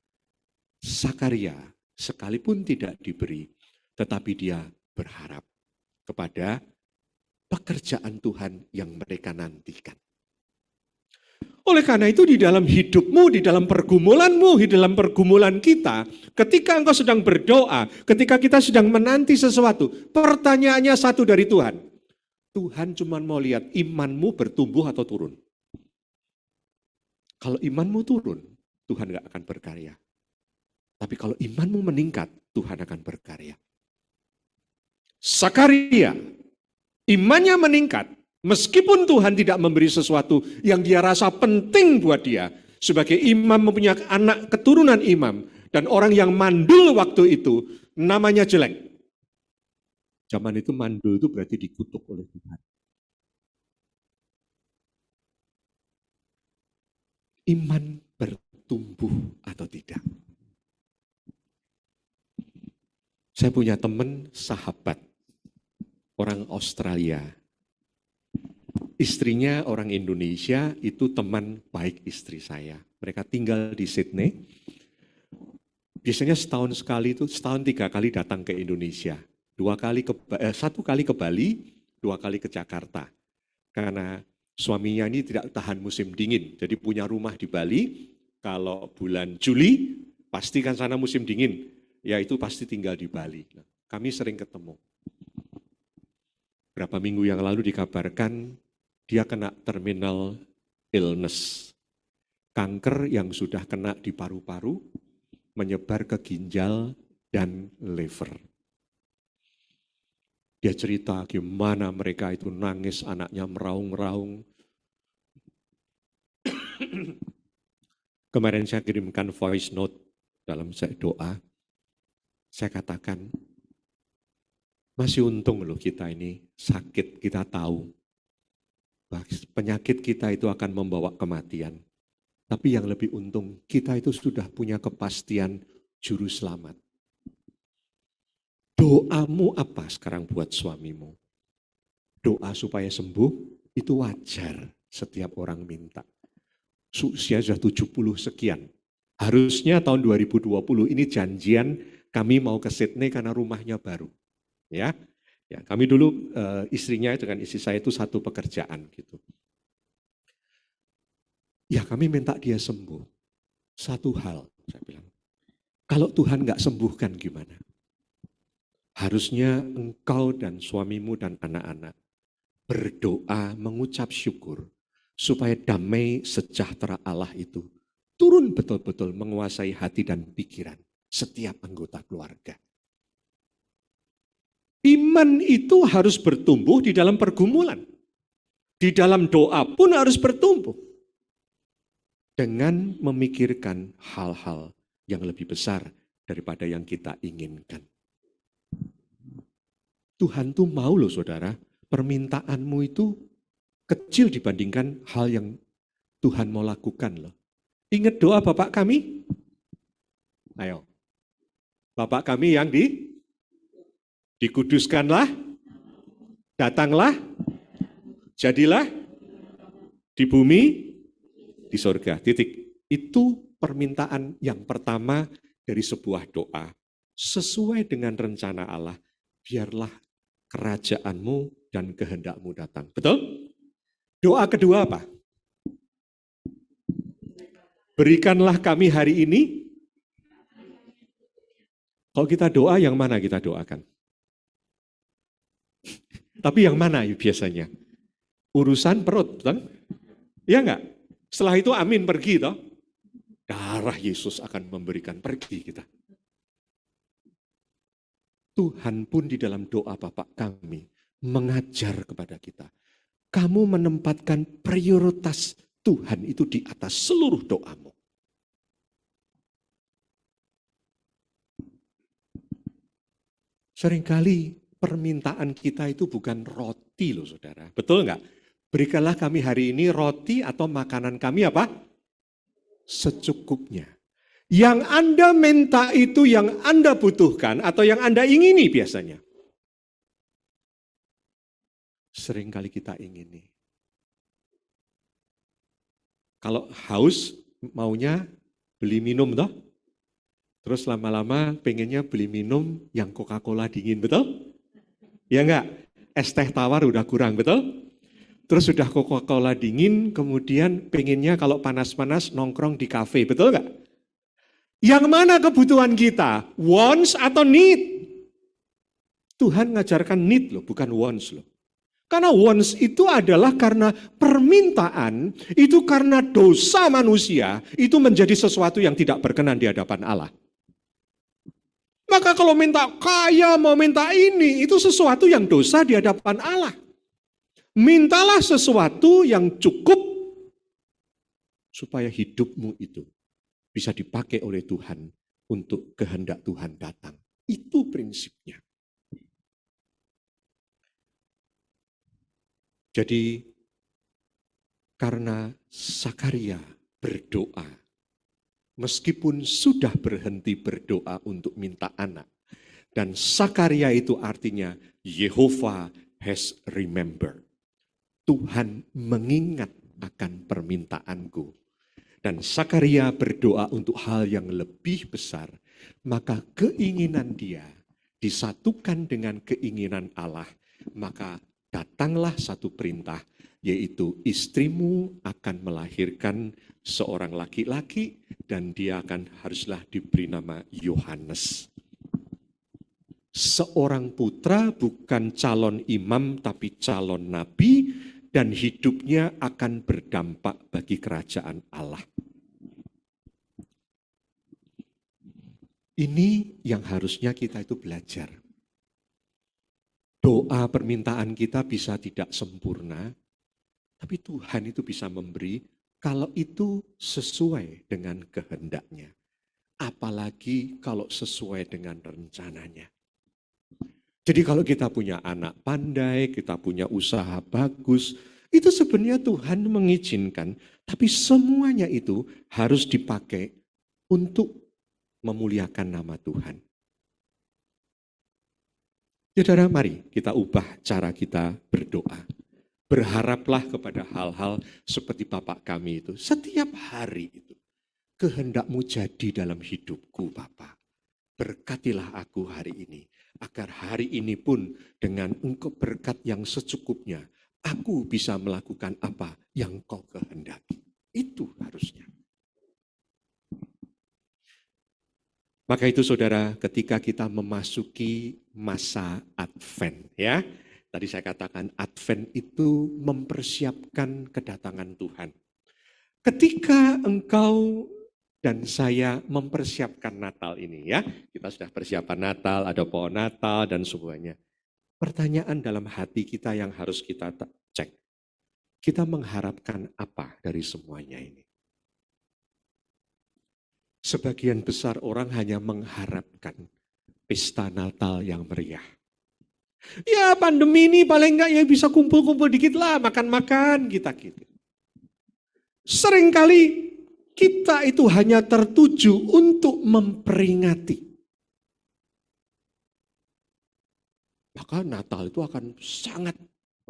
Sakaria sekalipun tidak diberi, tetapi dia berharap kepada pekerjaan Tuhan yang mereka nantikan. Oleh karena itu di dalam hidupmu, di dalam pergumulanmu, di dalam pergumulan kita, ketika engkau sedang berdoa, ketika kita sedang menanti sesuatu, pertanyaannya satu dari Tuhan. Tuhan cuma mau lihat imanmu bertumbuh atau turun. Kalau imanmu turun, Tuhan gak akan berkarya. Tapi kalau imanmu meningkat, Tuhan akan berkarya. Sakaria, imannya meningkat. Meskipun Tuhan tidak memberi sesuatu yang dia rasa penting buat dia. Sebagai imam mempunyai anak keturunan imam. Dan orang yang mandul waktu itu namanya jelek. Zaman itu mandul itu berarti dikutuk oleh Tuhan. Iman bertumbuh atau tidak. Saya punya teman sahabat. Orang Australia. Istrinya orang Indonesia, itu teman baik istri saya. Mereka tinggal di Sydney. Biasanya setahun 3 kali datang ke Indonesia. 1 kali ke Bali, 2 kali ke Jakarta. Karena suaminya ini tidak tahan musim dingin. Jadi punya rumah di Bali, kalau bulan Juli, pasti kan sana musim dingin. Ya itu pasti tinggal di Bali. Nah, kami sering ketemu. Berapa minggu yang lalu dikabarkan, dia kena terminal illness. Kanker yang sudah kena di paru-paru, menyebar ke ginjal dan liver. Dia cerita gimana mereka itu nangis, anaknya meraung-raung. Kemarin saya kirimkan voice note dalam saya doa. Saya katakan, masih untung loh kita ini sakit, kita tahu. Penyakit kita itu akan membawa kematian. Tapi yang lebih untung, kita itu sudah punya kepastian juru selamat. Doamu apa sekarang buat suamimu? Doa supaya sembuh, itu wajar setiap orang minta. Usia sudah 70 sekian. Harusnya tahun 2020 ini janjian kami mau ke Sydney karena rumahnya baru. Ya. Ya, kami dulu istrinya dengan istri saya itu satu pekerjaan gitu. Ya kami minta dia sembuh. Satu hal saya bilang, kalau Tuhan nggak sembuhkan gimana? Harusnya engkau dan suamimu dan anak-anak berdoa mengucap syukur supaya damai sejahtera Allah itu turun betul-betul menguasai hati dan pikiran setiap anggota keluarga. Iman itu harus bertumbuh di dalam pergumulan. Di dalam doa pun harus bertumbuh. Dengan memikirkan hal-hal yang lebih besar daripada yang kita inginkan. Tuhan tuh mau loh saudara, permintaanmu itu kecil dibandingkan hal yang Tuhan mau lakukan loh. Ingat doa Bapak kami? Ayo. Bapak kami yang dikuduskanlah, datanglah, jadilah di bumi, di sorga. Titik. Itu permintaan yang pertama dari sebuah doa. Sesuai dengan rencana Allah, biarlah kerajaanmu dan kehendakmu datang. Betul? Doa kedua apa? Berikanlah kami hari ini. Kalau kita doa, yang mana kita doakan? Tapi yang mana biasanya? Urusan perut, betul? Ya enggak? Setelah itu amin pergi toh. Darah Yesus akan memberikan pergi kita. Tuhan pun di dalam doa Bapa kami mengajar kepada kita. Kamu menempatkan prioritas Tuhan itu di atas seluruh doamu. Seringkali permintaan kita itu bukan roti loh saudara. Betul enggak? Berikanlah kami hari ini roti atau makanan kami apa? Secukupnya. Yang Anda minta itu yang Anda butuhkan atau yang Anda ingini biasanya. Seringkali kita ingini. Kalau haus maunya beli minum toh. Terus lama-lama pengennya beli minum yang Coca-Cola dingin, betul? Ya enggak? es teh tawar udah kurang, betul? Terus sudah Coca-Cola dingin, kemudian pengennya kalau panas-panas nongkrong di kafe, betul nggak? Yang mana kebutuhan kita? Wants atau need? Tuhan ngajarkan need loh, bukan wants loh. Karena wants itu adalah karena permintaan, itu karena dosa manusia, itu menjadi sesuatu yang tidak berkenan di hadapan Allah. Maka kalau minta kaya, mau minta ini, itu sesuatu yang dosa di hadapan Allah. Mintalah sesuatu yang cukup supaya hidupmu itu bisa dipakai oleh Tuhan untuk kehendak Tuhan datang. Itu prinsipnya. Jadi karena Sakaria berdoa, meskipun sudah berhenti berdoa untuk minta anak, dan Sakaria itu artinya Yehovah has remembered. Tuhan mengingat akan permintaanku. Dan Sakaria berdoa untuk hal yang lebih besar, maka keinginan dia disatukan dengan keinginan Allah, maka datanglah satu perintah, yaitu istrimu akan melahirkan seorang laki-laki dan dia akan haruslah diberi nama Yohanes. Seorang putra bukan calon imam tapi calon nabi, dan hidupnya akan berdampak bagi kerajaan Allah. Ini yang harusnya kita itu belajar. Doa permintaan kita bisa tidak sempurna, tapi Tuhan itu bisa memberi kalau itu sesuai dengan kehendaknya. Apalagi kalau sesuai dengan rencananya. Jadi kalau kita punya anak pandai, kita punya usaha bagus, itu sebenarnya Tuhan mengizinkan, tapi semuanya itu harus dipakai untuk memuliakan nama Tuhan. Saudara, mari kita ubah cara kita berdoa. Berharaplah kepada hal-hal seperti Bapak kami itu. Setiap hari itu, kehendakmu jadi dalam hidupku Bapak. Berkatilah aku hari ini. Agar hari ini pun dengan engkau berkat yang secukupnya, aku bisa melakukan apa yang kau kehendaki. Itu harusnya. Maka itu saudara, ketika kita memasuki masa Advent, ya. Tadi saya katakan Advent itu mempersiapkan kedatangan Tuhan. Ketika engkau dan saya mempersiapkan Natal ini ya. Kita sudah persiapan Natal, ada pohon Natal dan semuanya. Pertanyaan dalam hati kita yang harus kita cek. Kita mengharapkan apa dari semuanya ini? Sebagian besar orang hanya mengharapkan pesta Natal yang meriah. Ya pandemi ini paling enggak ya bisa kumpul-kumpul dikit lah, makan-makan kita gitu. Seringkali kita itu hanya tertuju untuk memperingati. Maka Natal itu akan sangat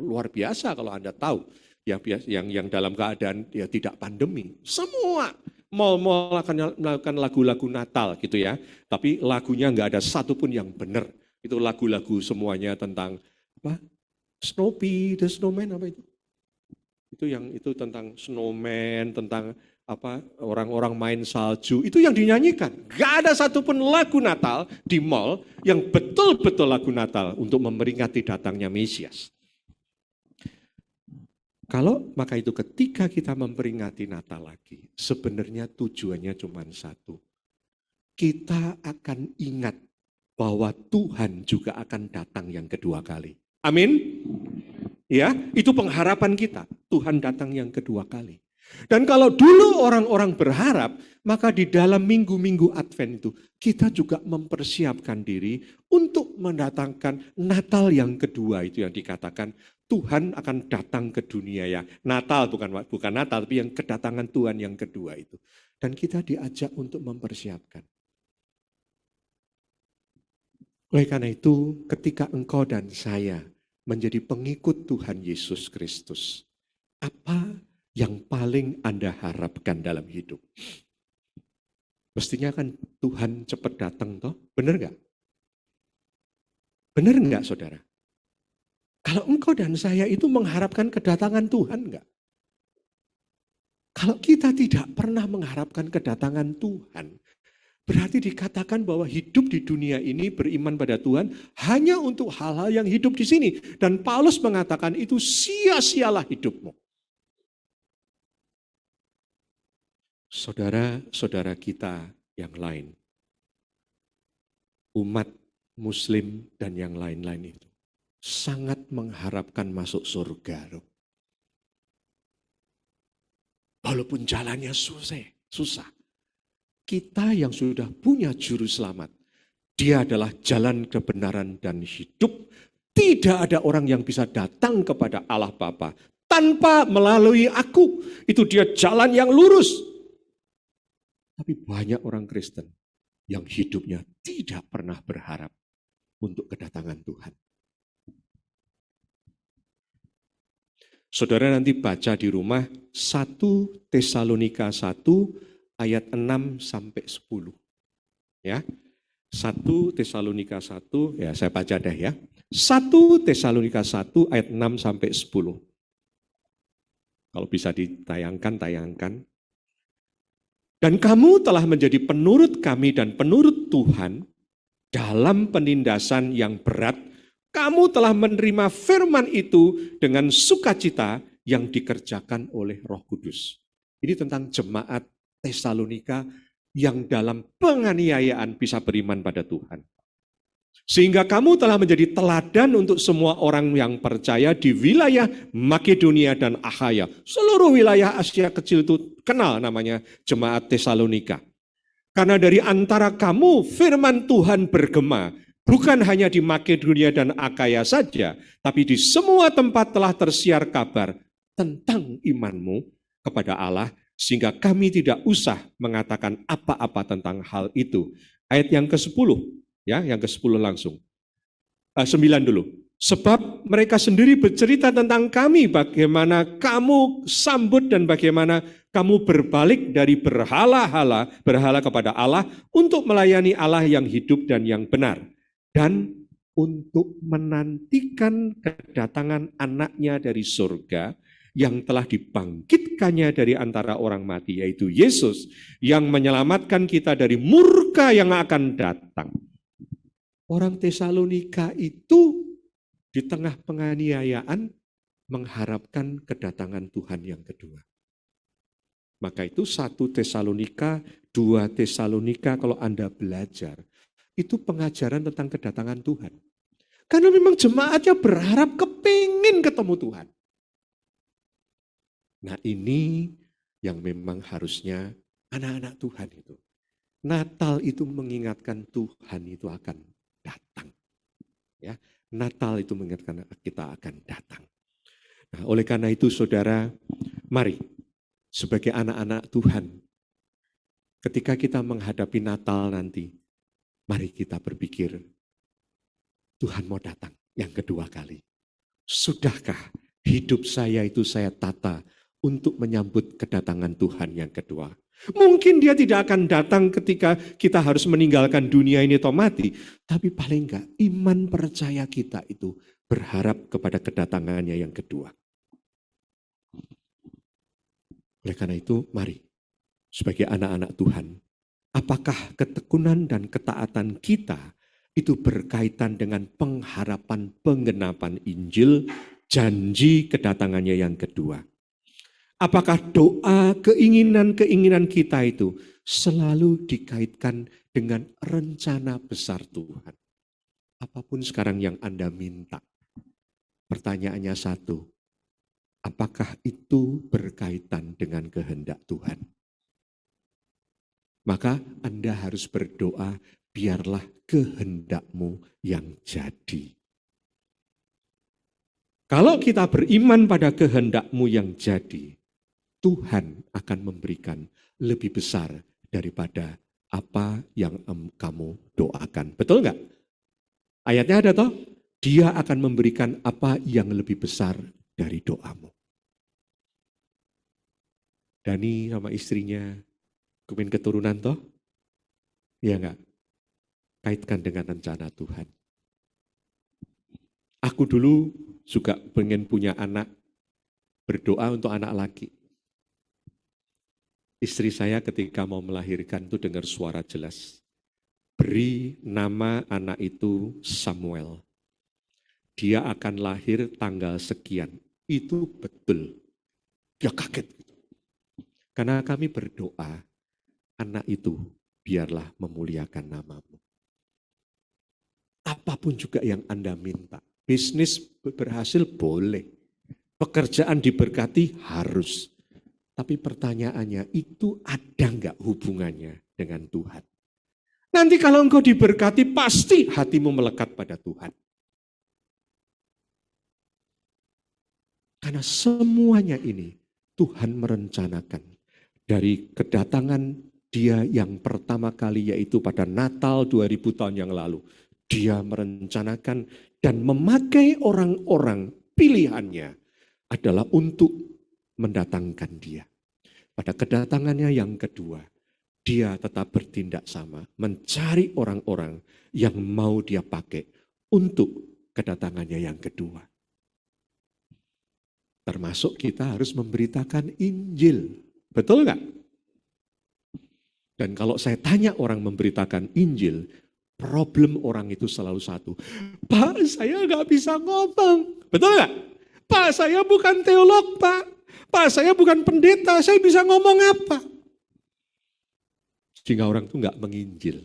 luar biasa kalau Anda tahu. Yang dalam keadaan ya tidak pandemi. Semua mal-mal akan melakukan lagu-lagu Natal gitu ya. Tapi lagunya nggak ada satupun yang benar. Itu lagu-lagu semuanya tentang apa? Snoopy, the Snowman apa itu? Itu tentang snowman, tentang apa orang-orang main salju, itu yang dinyanyikan. Gak ada satupun lagu Natal di mall yang betul-betul lagu Natal untuk memperingati datangnya Mesias. Maka itu ketika kita memperingati Natal lagi, sebenarnya tujuannya cuma satu. Kita akan ingat bahwa Tuhan juga akan datang yang kedua kali. Amin. Ya, itu pengharapan kita. Tuhan datang yang kedua kali. Dan kalau dulu orang-orang berharap, maka di dalam minggu-minggu Advent itu, kita juga mempersiapkan diri untuk mendatangkan Natal yang kedua itu yang dikatakan Tuhan akan datang ke dunia ya. Natal bukan Natal, tapi yang kedatangan Tuhan yang kedua itu. Dan kita diajak untuk mempersiapkan. Oleh karena itu, ketika engkau dan saya menjadi pengikut Tuhan Yesus Kristus, apa yang paling Anda harapkan dalam hidup? Mestinya kan Tuhan cepat datang toh, benar nggak? Benar nggak saudara? Kalau engkau dan saya itu mengharapkan kedatangan Tuhan enggak? Kalau kita tidak pernah mengharapkan kedatangan Tuhan, berarti dikatakan bahwa hidup di dunia ini beriman pada Tuhan hanya untuk hal-hal yang hidup di sini. Dan Paulus mengatakan itu sia-sialah hidupmu. Saudara-saudara kita yang lain, umat Muslim dan yang lain-lain itu sangat mengharapkan masuk surga. Walaupun jalannya susah. Kita yang sudah punya juru selamat, dia adalah jalan kebenaran dan hidup. Tidak ada orang yang bisa datang kepada Allah Bapa tanpa melalui aku. Itu dia jalan yang lurus. Tapi banyak orang Kristen yang hidupnya tidak pernah berharap untuk kedatangan Tuhan. Saudara nanti baca di rumah 1 Tesalonika 1 ayat 6 sampai 10. Ya. 1 Tesalonika 1, ya saya baca deh ya. 1 Tesalonika 1 ayat 6 sampai 10. Kalau bisa ditayangkan, tayangkan. Dan kamu telah menjadi penurut kami dan penurut Tuhan dalam penindasan yang berat. Kamu telah menerima firman itu dengan sukacita yang dikerjakan oleh Roh Kudus. Ini tentang jemaat Tesalonika yang dalam penganiayaan bisa beriman pada Tuhan. Sehingga kamu telah menjadi teladan untuk semua orang yang percaya di wilayah Makedonia dan Akhaya. Seluruh wilayah Asia Kecil itu kenal namanya jemaat Tesalonika. Karena dari antara kamu firman Tuhan bergema, bukan hanya di Makedonia dan Akhaya saja, tapi di semua tempat telah tersiar kabar tentang imanmu kepada Allah, sehingga kami tidak usah mengatakan apa-apa tentang hal itu. Ayat yang ke-10, ya, yang ke-10 langsung. 9 dulu. Sebab mereka sendiri bercerita tentang kami, bagaimana kamu sambut dan bagaimana kamu berbalik dari berhala kepada Allah untuk melayani Allah yang hidup dan yang benar. Dan untuk menantikan kedatangan anaknya dari surga yang telah dibangkitkannya dari antara orang mati, yaitu Yesus, yang menyelamatkan kita dari murka yang akan datang. Orang Tesalonika itu di tengah penganiayaan mengharapkan kedatangan Tuhan yang kedua. Maka itu 1 Tesalonika, 2 Tesalonika kalau Anda belajar, itu pengajaran tentang kedatangan Tuhan. Karena memang jemaatnya berharap kepingin ketemu Tuhan. Nah ini yang memang harusnya anak-anak Tuhan itu. Natal itu mengingatkan Tuhan itu akan datang. Ya, Natal itu mengingatkan kita akan datang. Nah, oleh karena itu saudara, mari sebagai anak-anak Tuhan, ketika kita menghadapi Natal nanti, mari kita berpikir, Tuhan mau datang yang kedua kali. Sudahkah hidup saya itu saya tata untuk menyambut kedatangan Tuhan yang kedua? Mungkin dia tidak akan datang ketika kita harus meninggalkan dunia ini atau mati. Tapi paling enggak iman percaya kita itu berharap kepada kedatangannya yang kedua. Oleh karena itu mari sebagai anak-anak Tuhan, apakah ketekunan dan ketaatan kita itu berkaitan dengan pengharapan penggenapan Injil, janji kedatangannya yang kedua? Apakah doa, keinginan-keinginan kita itu selalu dikaitkan dengan rencana besar Tuhan? Apapun sekarang yang Anda minta, pertanyaannya satu, apakah itu berkaitan dengan kehendak Tuhan? Maka Anda harus berdoa, biarlah kehendakmu yang jadi. Kalau kita beriman pada kehendakmu yang jadi, Tuhan akan memberikan lebih besar daripada apa yang kamu doakan. Betul enggak? Ayatnya ada toh? Dia akan memberikan apa yang lebih besar dari doamu. Dani sama istrinya kepingin keturunan toh? Iya enggak? Kaitkan dengan rencana Tuhan. Aku dulu juga pengen punya anak, berdoa untuk anak laki. Istri saya ketika mau melahirkan itu dengar suara jelas. Beri nama anak itu Samuel. Dia akan lahir tanggal sekian. Itu betul. Dia kaget. Karena kami berdoa, anak itu biarlah memuliakan namamu. Apapun juga yang Anda minta. Bisnis berhasil boleh. Pekerjaan diberkati harus. Tapi pertanyaannya, itu ada enggak hubungannya dengan Tuhan? Nanti kalau engkau diberkati, pasti hatimu melekat pada Tuhan. Karena semuanya ini Tuhan merencanakan. Dari kedatangan Dia yang pertama kali, yaitu pada Natal 2000 tahun yang lalu. Dia merencanakan dan memakai orang-orang pilihannya adalah untuk mendatangkan Dia. Pada kedatangannya yang kedua, Dia tetap bertindak sama, mencari orang-orang yang mau Dia pakai untuk kedatangannya yang kedua. Termasuk kita harus memberitakan Injil. Betul nggak? Dan kalau saya tanya orang memberitakan Injil, problem orang itu selalu satu. Pak, saya nggak bisa ngomong. Betul nggak? Pak, saya bukan teolog, Pak. Pak, saya bukan pendeta, saya bisa ngomong apa? Sehingga orang itu nggak menginjil.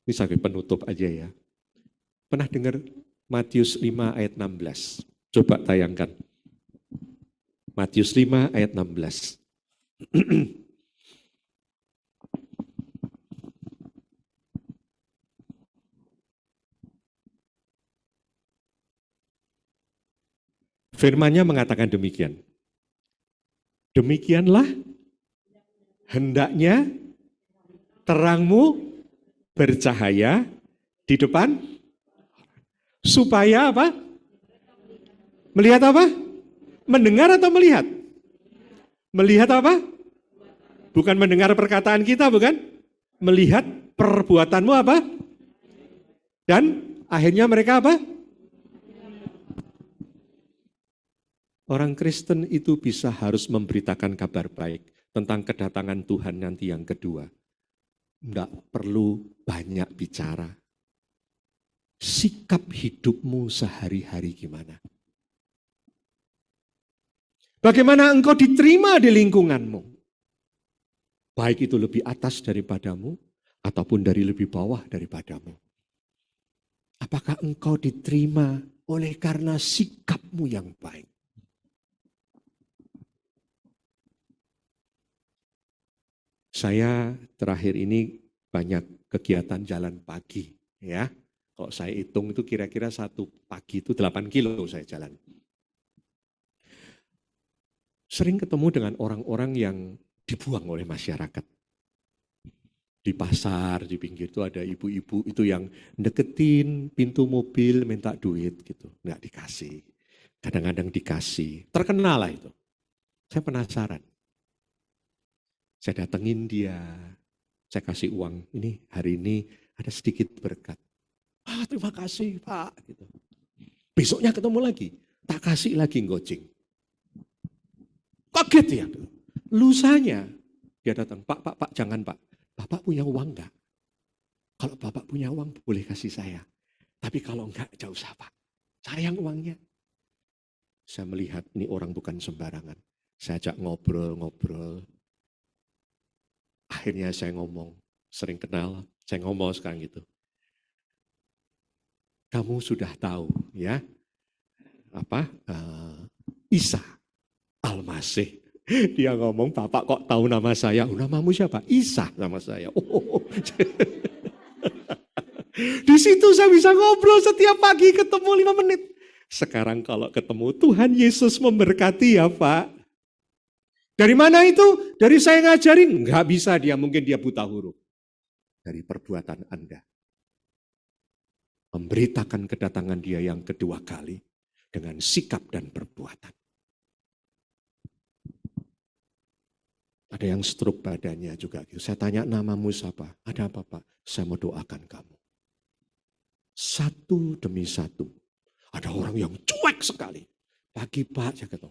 Ini sampai penutup aja ya. Pernah dengar Matius 5 ayat 16? Coba tayangkan. Matius 5 ayat 16. Firman-Nya mengatakan demikian. Demikianlah hendaknya terangmu bercahaya di depan, supaya apa? Melihat apa? Mendengar atau melihat? Melihat apa? Bukan mendengar perkataan kita, bukan? Melihat perbuatanmu apa? Dan akhirnya mereka apa? Orang Kristen itu bisa harus memberitakan kabar baik tentang kedatangan Tuhan nanti yang kedua. Enggak perlu banyak bicara. Sikap hidupmu sehari-hari gimana? Bagaimana engkau diterima di lingkunganmu? Baik itu lebih atas daripadamu ataupun dari lebih bawah daripadamu. Apakah engkau diterima oleh karena sikapmu yang baik? Saya terakhir ini banyak kegiatan jalan pagi, ya. Kalau saya hitung itu kira-kira satu pagi itu 8 kilo saya jalan. Sering ketemu dengan orang-orang yang dibuang oleh masyarakat. Di pasar, di pinggir itu ada ibu-ibu itu yang deketin pintu mobil minta duit gitu, nggak dikasih. Kadang-kadang dikasih, terkenal lah itu. Saya penasaran. Saya datengin dia, saya kasih uang, ini hari ini ada sedikit berkat. Ah, terima kasih Pak. Gitu. Besoknya ketemu lagi, tak kasih lagi goceng. Kaget ya. Lusanya dia datang, Pak, jangan Pak. Bapak punya uang enggak? Kalau Bapak punya uang boleh kasih saya. Tapi kalau enggak, enggak usah Pak. Sayang uangnya. Saya melihat ini orang bukan sembarangan. Saya ajak ngobrol. Akhirnya saya ngomong, sering kenal, saya ngomong sekarang gitu. Kamu sudah tahu ya, Isa Al-Masih. Dia ngomong, Bapak kok tahu nama saya? Oh, namamu siapa? Isa nama saya. Oh. Di situ saya bisa ngobrol setiap pagi ketemu 5 menit. Sekarang kalau ketemu Tuhan Yesus memberkati ya Pak. Dari mana itu? Dari saya ngajarin? Enggak bisa dia, mungkin dia buta huruf. Dari perbuatan Anda. Memberitakan kedatangan dia yang kedua kali dengan sikap dan perbuatan. Ada yang stroke badannya juga. Saya tanya namamu siapa? Ada apa Pak? Saya mau doakan kamu. Satu demi satu. Ada orang yang cuek sekali. Pagi Pak, saya kata,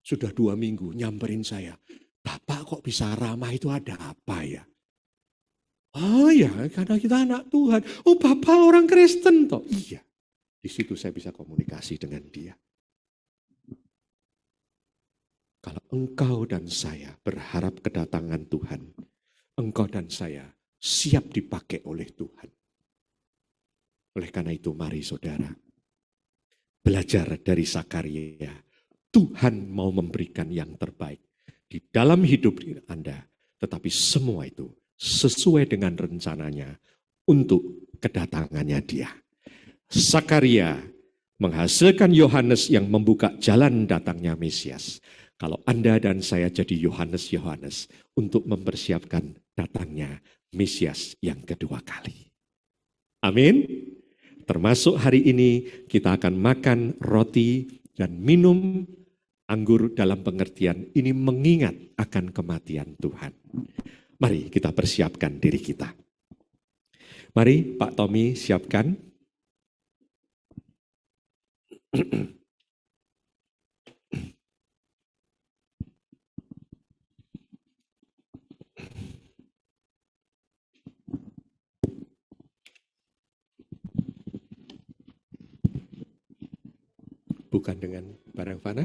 sudah 2 minggu nyamperin saya. Bapak kok bisa ramah, itu ada apa ya? Oh ya, karena kita anak Tuhan. Oh Bapak orang Kristen toh. Iya, di situ saya bisa komunikasi dengan dia. Kalau engkau dan saya berharap kedatangan Tuhan, engkau dan saya siap dipakai oleh Tuhan. Oleh karena itu mari saudara, belajar dari Sakaria. Tuhan mau memberikan yang terbaik di dalam hidup Anda. Tetapi semua itu sesuai dengan rencananya untuk kedatangannya dia. Sakaria menghasilkan Yohanes yang membuka jalan datangnya Mesias. Kalau Anda dan saya jadi Yohanes untuk mempersiapkan datangnya Mesias yang kedua kali. Amin. Termasuk hari ini kita akan makan roti dan minum anggur dalam pengertian ini mengingat akan kematian Tuhan. Mari kita persiapkan diri kita. Mari Pak Tommy siapkan. Bukan dengan barang fana.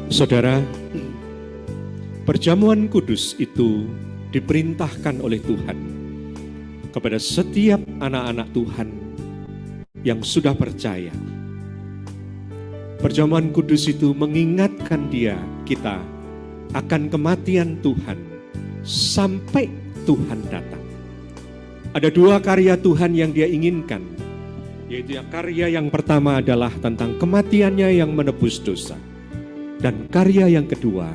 Saudara, perjamuan kudus itu diperintahkan oleh Tuhan kepada setiap anak-anak Tuhan yang sudah percaya. Perjamuan kudus itu mengingatkan kita akan kematian Tuhan sampai Tuhan datang. Ada 2 karya Tuhan yang dia inginkan, yaitu karya yang pertama adalah tentang kematiannya yang menebus dosa. Dan karya yang kedua,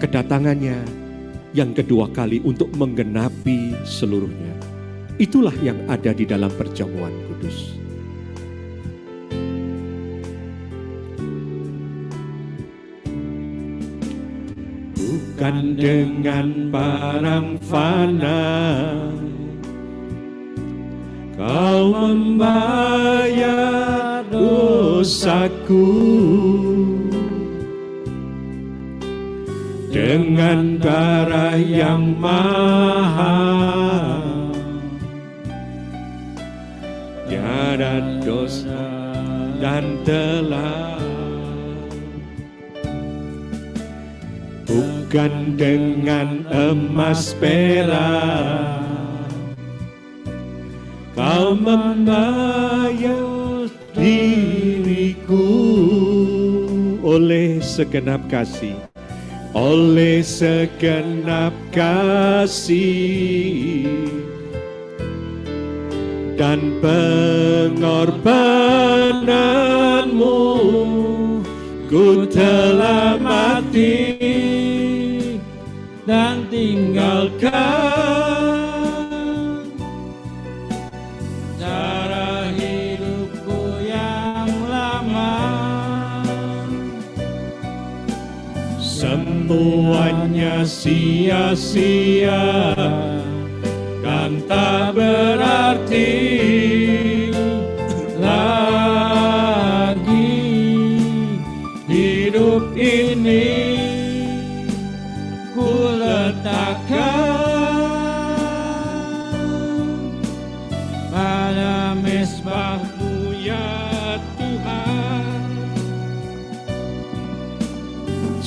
kedatangannya yang kedua kali untuk menggenapi seluruhnya. Itulah yang ada di dalam perjamuan kudus. Bukan dengan barang fana kau membayar dosaku, dengan darah yang mahal, tiada dosa dan telah. Bukan dengan emas perak kau membayar diriku, oleh segenap kasih. Oleh segenap kasih dan pengorbananmu, ku telah mati dan tinggalkan cara hidupku yang lama. Semuanya sia-sia dan tak berarti lagi hidup ini. Ku letakkan pada mezbah-Mu ya Tuhan.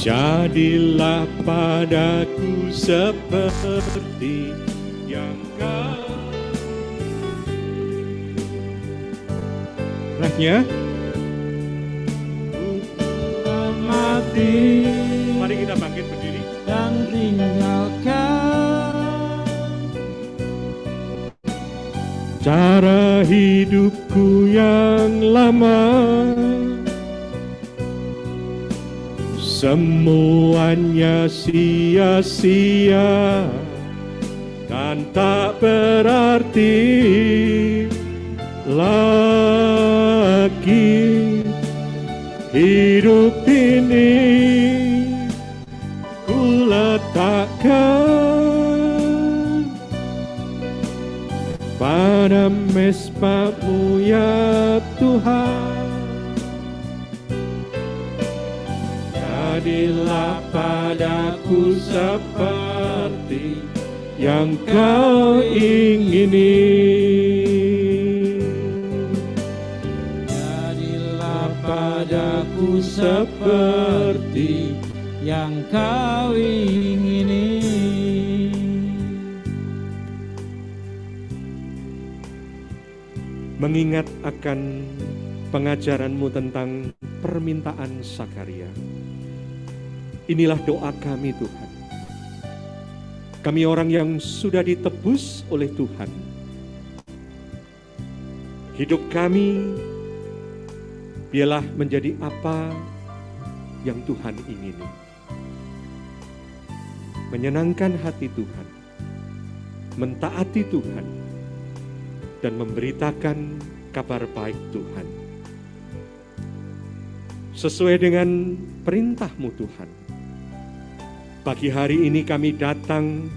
Jadilah padaku seperti yang Kau. Lagi mati. Mari kita bangkit berdiri dan tinggalkan cara hidupku yang lama. Semuanya sia-sia dan tak berarti lagi hidup ini ku letakkan pada mesbah-Mu ya Tuhan. Jadilah padaku seperti yang Kau ingini. Jadilah padaku seperti yang Kau ingini. Mengingat akan pengajaran-Mu tentang permintaan Sakaria, inilah doa kami Tuhan. Kami orang yang sudah ditebus oleh Tuhan. Hidup kami biarlah menjadi apa yang Tuhan ingini. Menyenangkan hati Tuhan, mentaati Tuhan, dan memberitakan kabar baik Tuhan. Sesuai dengan perintah-Mu Tuhan. Pagi hari ini kami datang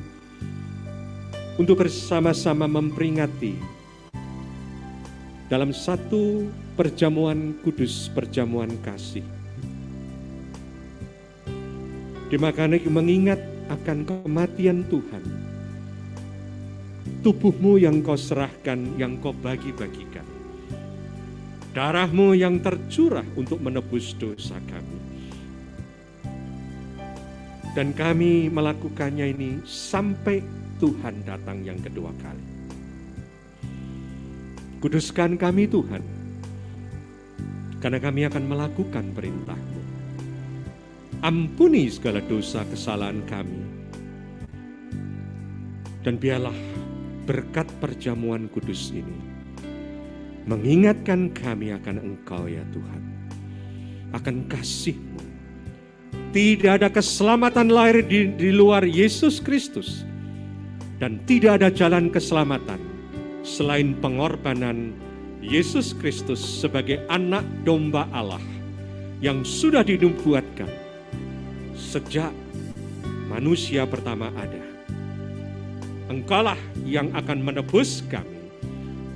untuk bersama-sama memperingati dalam satu perjamuan kudus, perjamuan kasih. Di mana mengingat akan kematian Tuhan, tubuh-Mu yang Kau serahkan, yang Kau bagi-bagikan, darah-Mu yang tercurah untuk menebus dosa kami. Dan kami melakukannya ini sampai Tuhan datang yang kedua kali. Kuduskan kami Tuhan, karena kami akan melakukan perintah-Mu. Ampuni segala dosa kesalahan kami. Dan biarlah berkat perjamuan kudus ini mengingatkan kami akan Engkau ya Tuhan, akan kasih-Mu. Tidak ada keselamatan lahir di luar Yesus Kristus, dan tidak ada jalan keselamatan selain pengorbanan Yesus Kristus sebagai anak domba Allah yang sudah dinubuatkan sejak manusia pertama ada. Engkaulah yang akan menebus kami,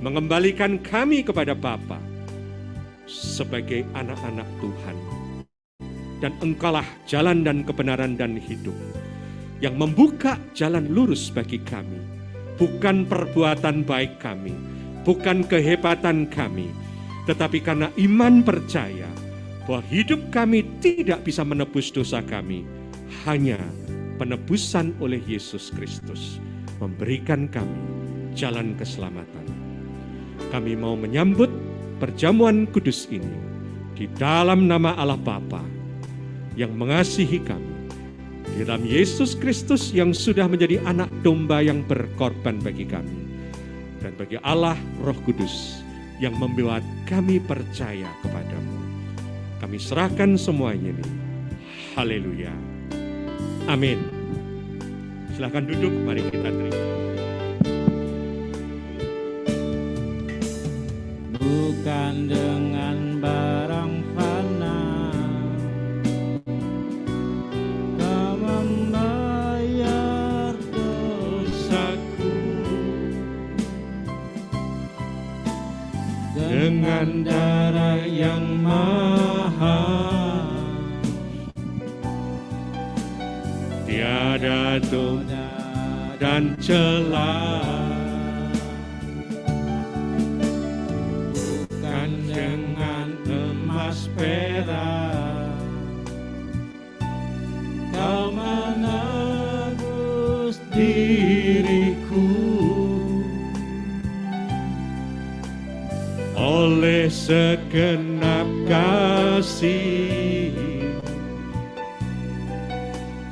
mengembalikan kami kepada Bapa sebagai anak-anak Tuhan. Dan Engkaulah jalan dan kebenaran dan hidup, yang membuka jalan lurus bagi kami. Bukan perbuatan baik kami, bukan kehebatan kami, tetapi karena iman percaya bahwa hidup kami tidak bisa menebus dosa kami, hanya penebusan oleh Yesus Kristus memberikan kami jalan keselamatan. Kami mau menyambut perjamuan kudus ini di dalam nama Allah Bapa yang mengasihi kami, di dalam Yesus Kristus yang sudah menjadi anak domba yang berkorban bagi kami, dan bagi Allah Roh Kudus yang membuat kami percaya kepadamu. Kami serahkan semuanya ini. Haleluya. Amin. Silakan duduk, mari kita terima. Bukan dengan barang fana Kau membayar dosaku, dengan darah yang mahal, Tiada dosa dan celah, bukan dengan emas perak Kau menebus diriku. oleh segenap kasih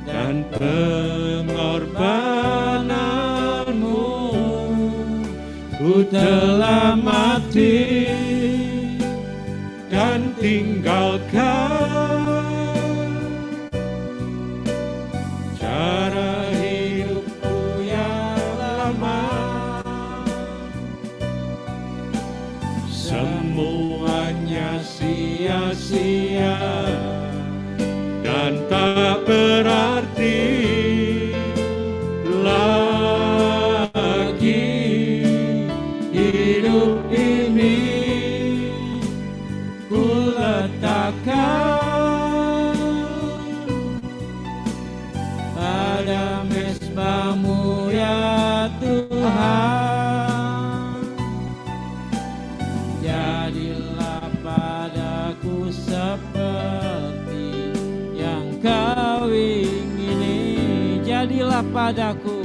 dan Pengorbananmu ku telah mati dan tinggalkan cara hidupku yang sia-sia dan tak berarti lagi hidup ini. Ku letakkan pada mezbah-Mu ya Tuhan. Jadilah padaku seperti yang Kau ingini. Jadilah padaku,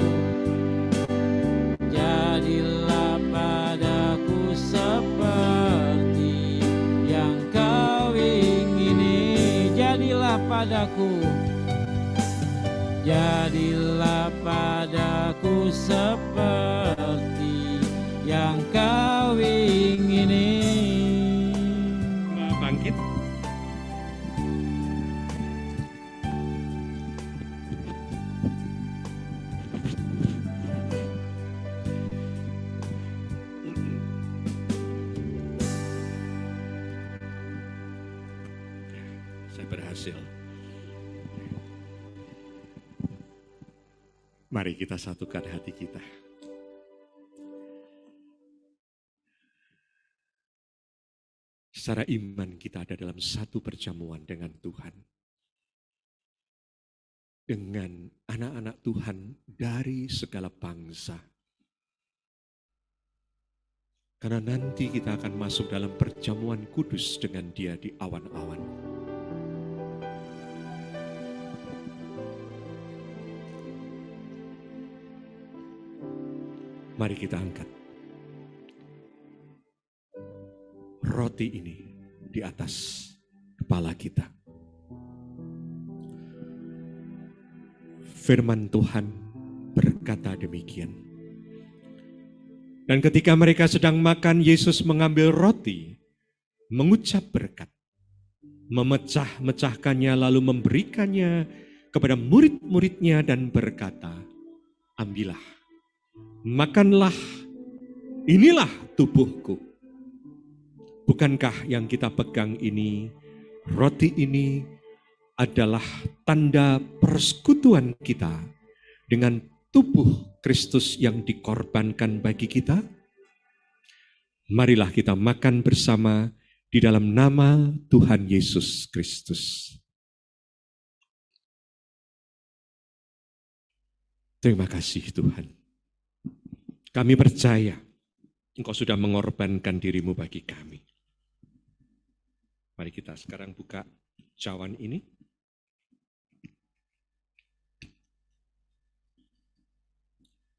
jadilah padaku seperti yang Kau ingini. Jadilah padaku, jadilah padaku seperti yang Kau ingini. Bangkit. Saya berhasil. Mari kita satukan hati kita. Secara iman kita ada dalam satu perjamuan dengan Tuhan. Dengan anak-anak Tuhan dari segala bangsa. Karena nanti kita akan masuk dalam perjamuan kudus dengan Dia di awan-awan. Mari kita angkat roti ini di atas kepala kita. Firman Tuhan berkata demikian. Dan ketika mereka sedang makan, Yesus mengambil roti, mengucap berkat, memecah-mecahkannya lalu memberikannya kepada murid-muridnya dan berkata, ambillah, makanlah, inilah tubuhku. Bukankah yang kita pegang ini, roti ini adalah tanda persekutuan kita dengan tubuh Kristus yang dikorbankan bagi kita? Marilah kita makan bersama di dalam nama Tuhan Yesus Kristus. Terima kasih Tuhan. Kami percaya Engkau sudah mengorbankan dirimu bagi kami. Mari kita sekarang buka cawan ini.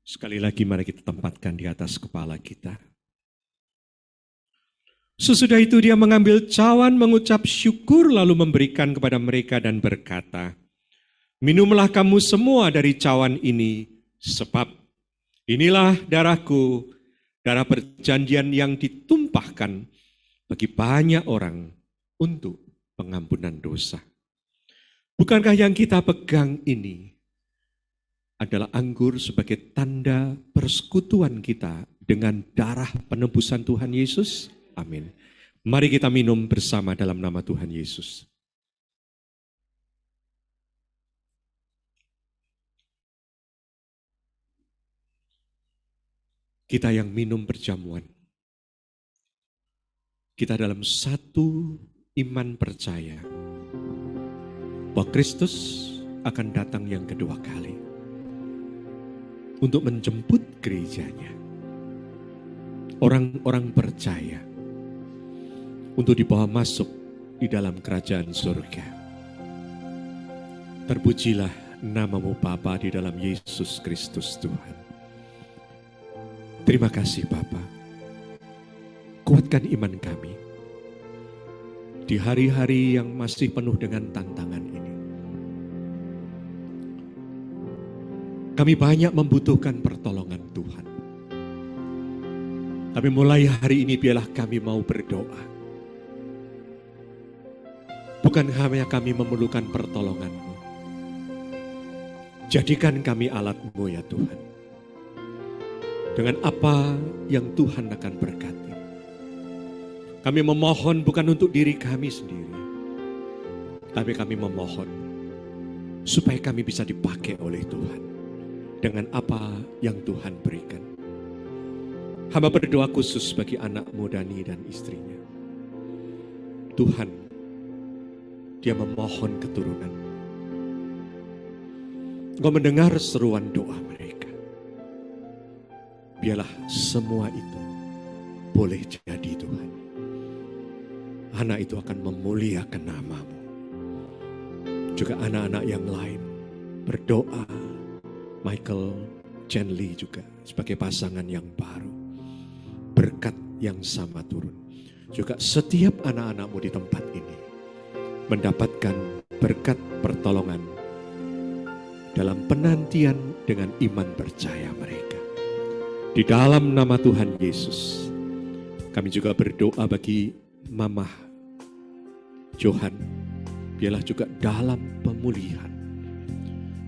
Sekali lagi mari kita tempatkan di atas kepala kita. Sesudah itu Dia mengambil cawan, mengucap syukur, lalu memberikan kepada mereka dan berkata, minumlah kamu semua dari cawan ini, sebab inilah darahku, darah perjanjian yang ditumpahkan bagi banyak orang untuk pengampunan dosa. Bukankah yang kita pegang ini adalah anggur sebagai tanda persekutuan kita dengan darah penebusan Tuhan Yesus? Amin. Mari kita minum bersama dalam nama Tuhan Yesus. Kita yang minum perjamuan, kita dalam satu iman percaya bahwa Kristus akan datang yang kedua kali untuk menjemput gerejanya, orang-orang percaya, untuk dibawa masuk di dalam kerajaan surga. Terpujilah nama-Mu Bapa di dalam Yesus Kristus Tuhan. Terima kasih Bapa. Kuatkan iman kami di hari-hari yang masih penuh dengan tantangan ini. Kami banyak membutuhkan pertolongan Tuhan. Tapi mulai hari ini biarlah kami mau berdoa. Bukan hanya kami memerlukan pertolongan-Mu. Jadikan kami alat-Mu ya Tuhan. Dengan apa yang Tuhan akan berkati. Kami memohon bukan untuk diri kami sendiri, tapi kami memohon supaya kami bisa dipakai oleh Tuhan dengan apa yang Tuhan berikan. Hamba berdoa khusus bagi anakmu Dani dan istrinya. Tuhan, dia memohon keturunan. Engkau mendengar seruan doa mereka. Biarlah semua itu boleh jadi Tuhan. Anak itu akan memuliakan nama-Mu. Juga anak-anak yang lain berdoa, Michael, Chen Lee juga sebagai pasangan yang baru. Berkat yang sama turun. Juga setiap anak-anak-Mu di tempat ini mendapatkan berkat pertolongan dalam penantian dengan iman percaya mereka. Di dalam nama Tuhan Yesus, kami juga berdoa bagi Mama Johan, biarlah juga dalam pemulihan,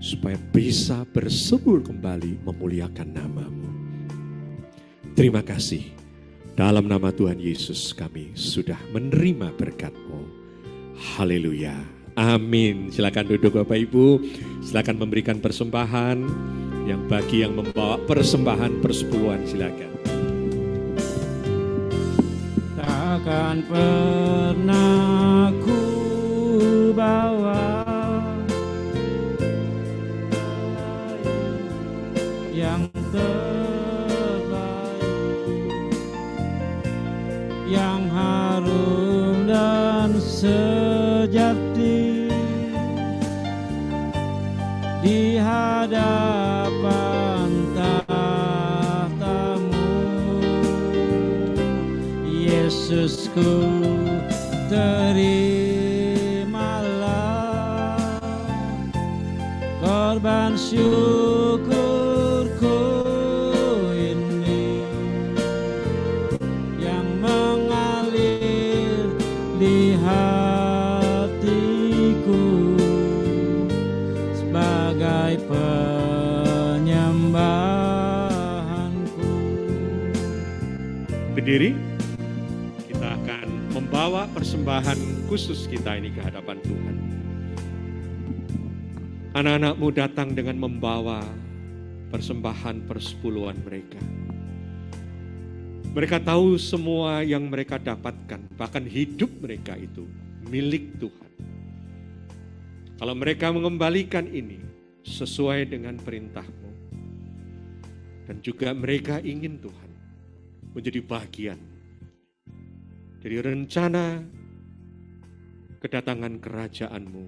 supaya bisa bersebut kembali memuliakan nama-Mu. Terima kasih, dalam nama Tuhan Yesus kami sudah menerima berkat-Mu. Haleluya, amin. Silakan duduk Bapak Ibu, silakan memberikan persembahan. Yang bagi yang membawa persembahan persepuluhan silakan. Takkan pernah ku bawa yang terbaik, yang harum dan sejati di hadapan tahta-Mu. Yesusku, terimalah korban syukurku ini yang mengalir di hatiku sebagai penyembahanku. Berdiri, kita akan membawa persembahan khusus kita ini ke hadapan Tuhan. Anak-anak-Mu datang dengan membawa persembahan persepuluhan mereka. Mereka tahu semua yang mereka dapatkan, bahkan hidup mereka itu milik Tuhan. Kalau mereka mengembalikan ini sesuai dengan perintah-Mu, dan juga mereka ingin Tuhan menjadi bagian dari rencana kedatangan kerajaan-Mu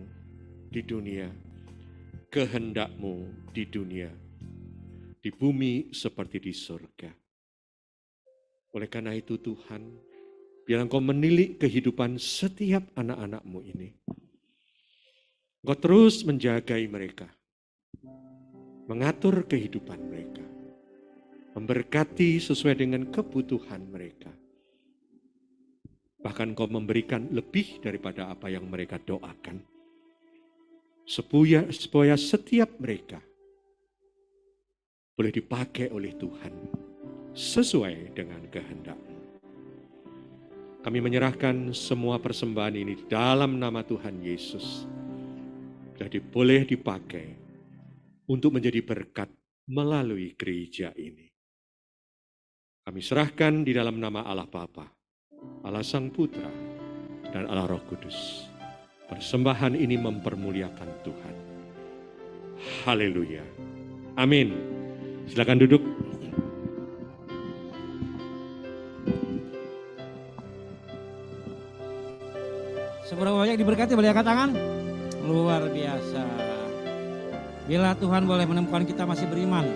di dunia, kehendak-Mu di dunia, di bumi seperti di surga. Oleh karena itu Tuhan, biar Engkau menilik kehidupan setiap anak-anak-Mu ini. Engkau terus menjagai mereka, mengatur kehidupan mereka, memberkati sesuai dengan kebutuhan mereka. Bahkan Engkau memberikan lebih daripada apa yang mereka doakan. Supaya setiap mereka boleh dipakai oleh Tuhan sesuai dengan kehendak-Mu. Kami menyerahkan semua persembahan ini dalam nama Tuhan Yesus. Jadi boleh dipakai untuk menjadi berkat melalui gereja ini. Kami serahkan di dalam nama Allah Bapa, Allah Sang Putra, dan Allah Roh Kudus. Persembahan ini mempermuliakan Tuhan. Haleluya. Amin. Silakan duduk. Seberapa banyak diberkati, boleh angkat tangan? Luar biasa. Bila Tuhan boleh menemukan kita masih beriman,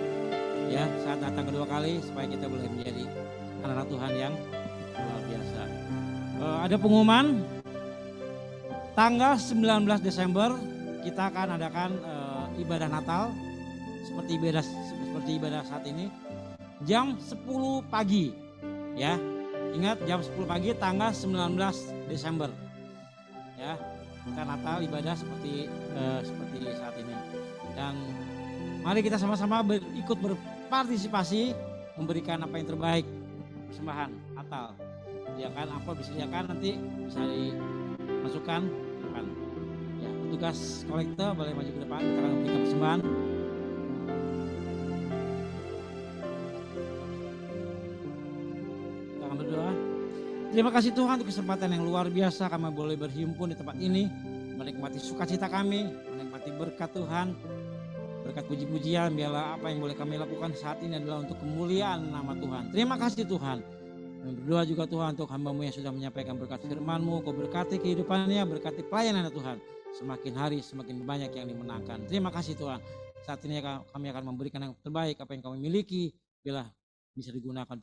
ya, saat datang kedua kali, supaya kita boleh menjadi anak-anak Tuhan yang luar biasa. Ada pengumuman, tanggal 19 Desember kita akan adakan ibadah Natal seperti ibadah saat ini, jam 10 pagi, ya. Ingat, jam 10 pagi tanggal 19 Desember. Ya, kita Natal ibadah seperti saat ini. Dan mari kita sama-sama ikut berpartisipasi memberikan apa yang terbaik, persembahan Natal Sediakan amplop, disediakan nanti bisa dimasukkan ke depan. Ya, petugas kolektor boleh maju ke depan, kita akan memberikan persembahan. Kita akan berdoa. Terima kasih Tuhan untuk kesempatan yang luar biasa kami boleh berhimpun di tempat ini, menikmati sukacita kami, menikmati berkat Tuhan, berkat puji-pujian. Biarlah apa yang boleh kami lakukan saat ini adalah untuk kemuliaan nama Tuhan. Terima kasih Tuhan. Kami berdoa juga Tuhan untuk hamba-Mu yang sudah menyampaikan berkat firman-Mu. Kau berkati kehidupannya, berkati pelayanan Tuhan. Semakin hari semakin banyak yang dimenangkan. Terima kasih Tuhan. Saat ini kami akan memberikan yang terbaik, apa yang kami miliki, bila bisa digunakan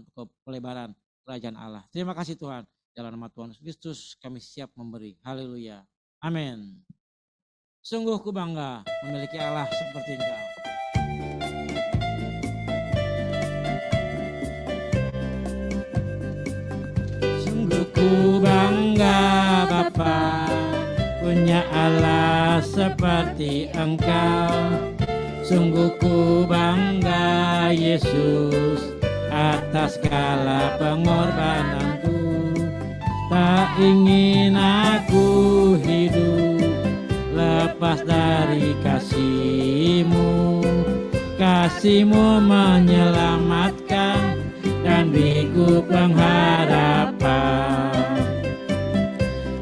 untuk pelebaran kerajaan Allah. Terima kasih Tuhan. Dalam nama Tuhan Yesus Kristus kami siap memberi. Haleluya. Amin. Sungguh ku bangga memiliki Allah seperti Engkau. Sungguh ku bangga Bapa punya Allah seperti Engkau. Sungguh ku bangga Yesus atas segala pengorbananku. Tak ingin aku hidup lepas dari kasih-Mu. Kasih-Mu menyelamatkan dan beriku pengharapan.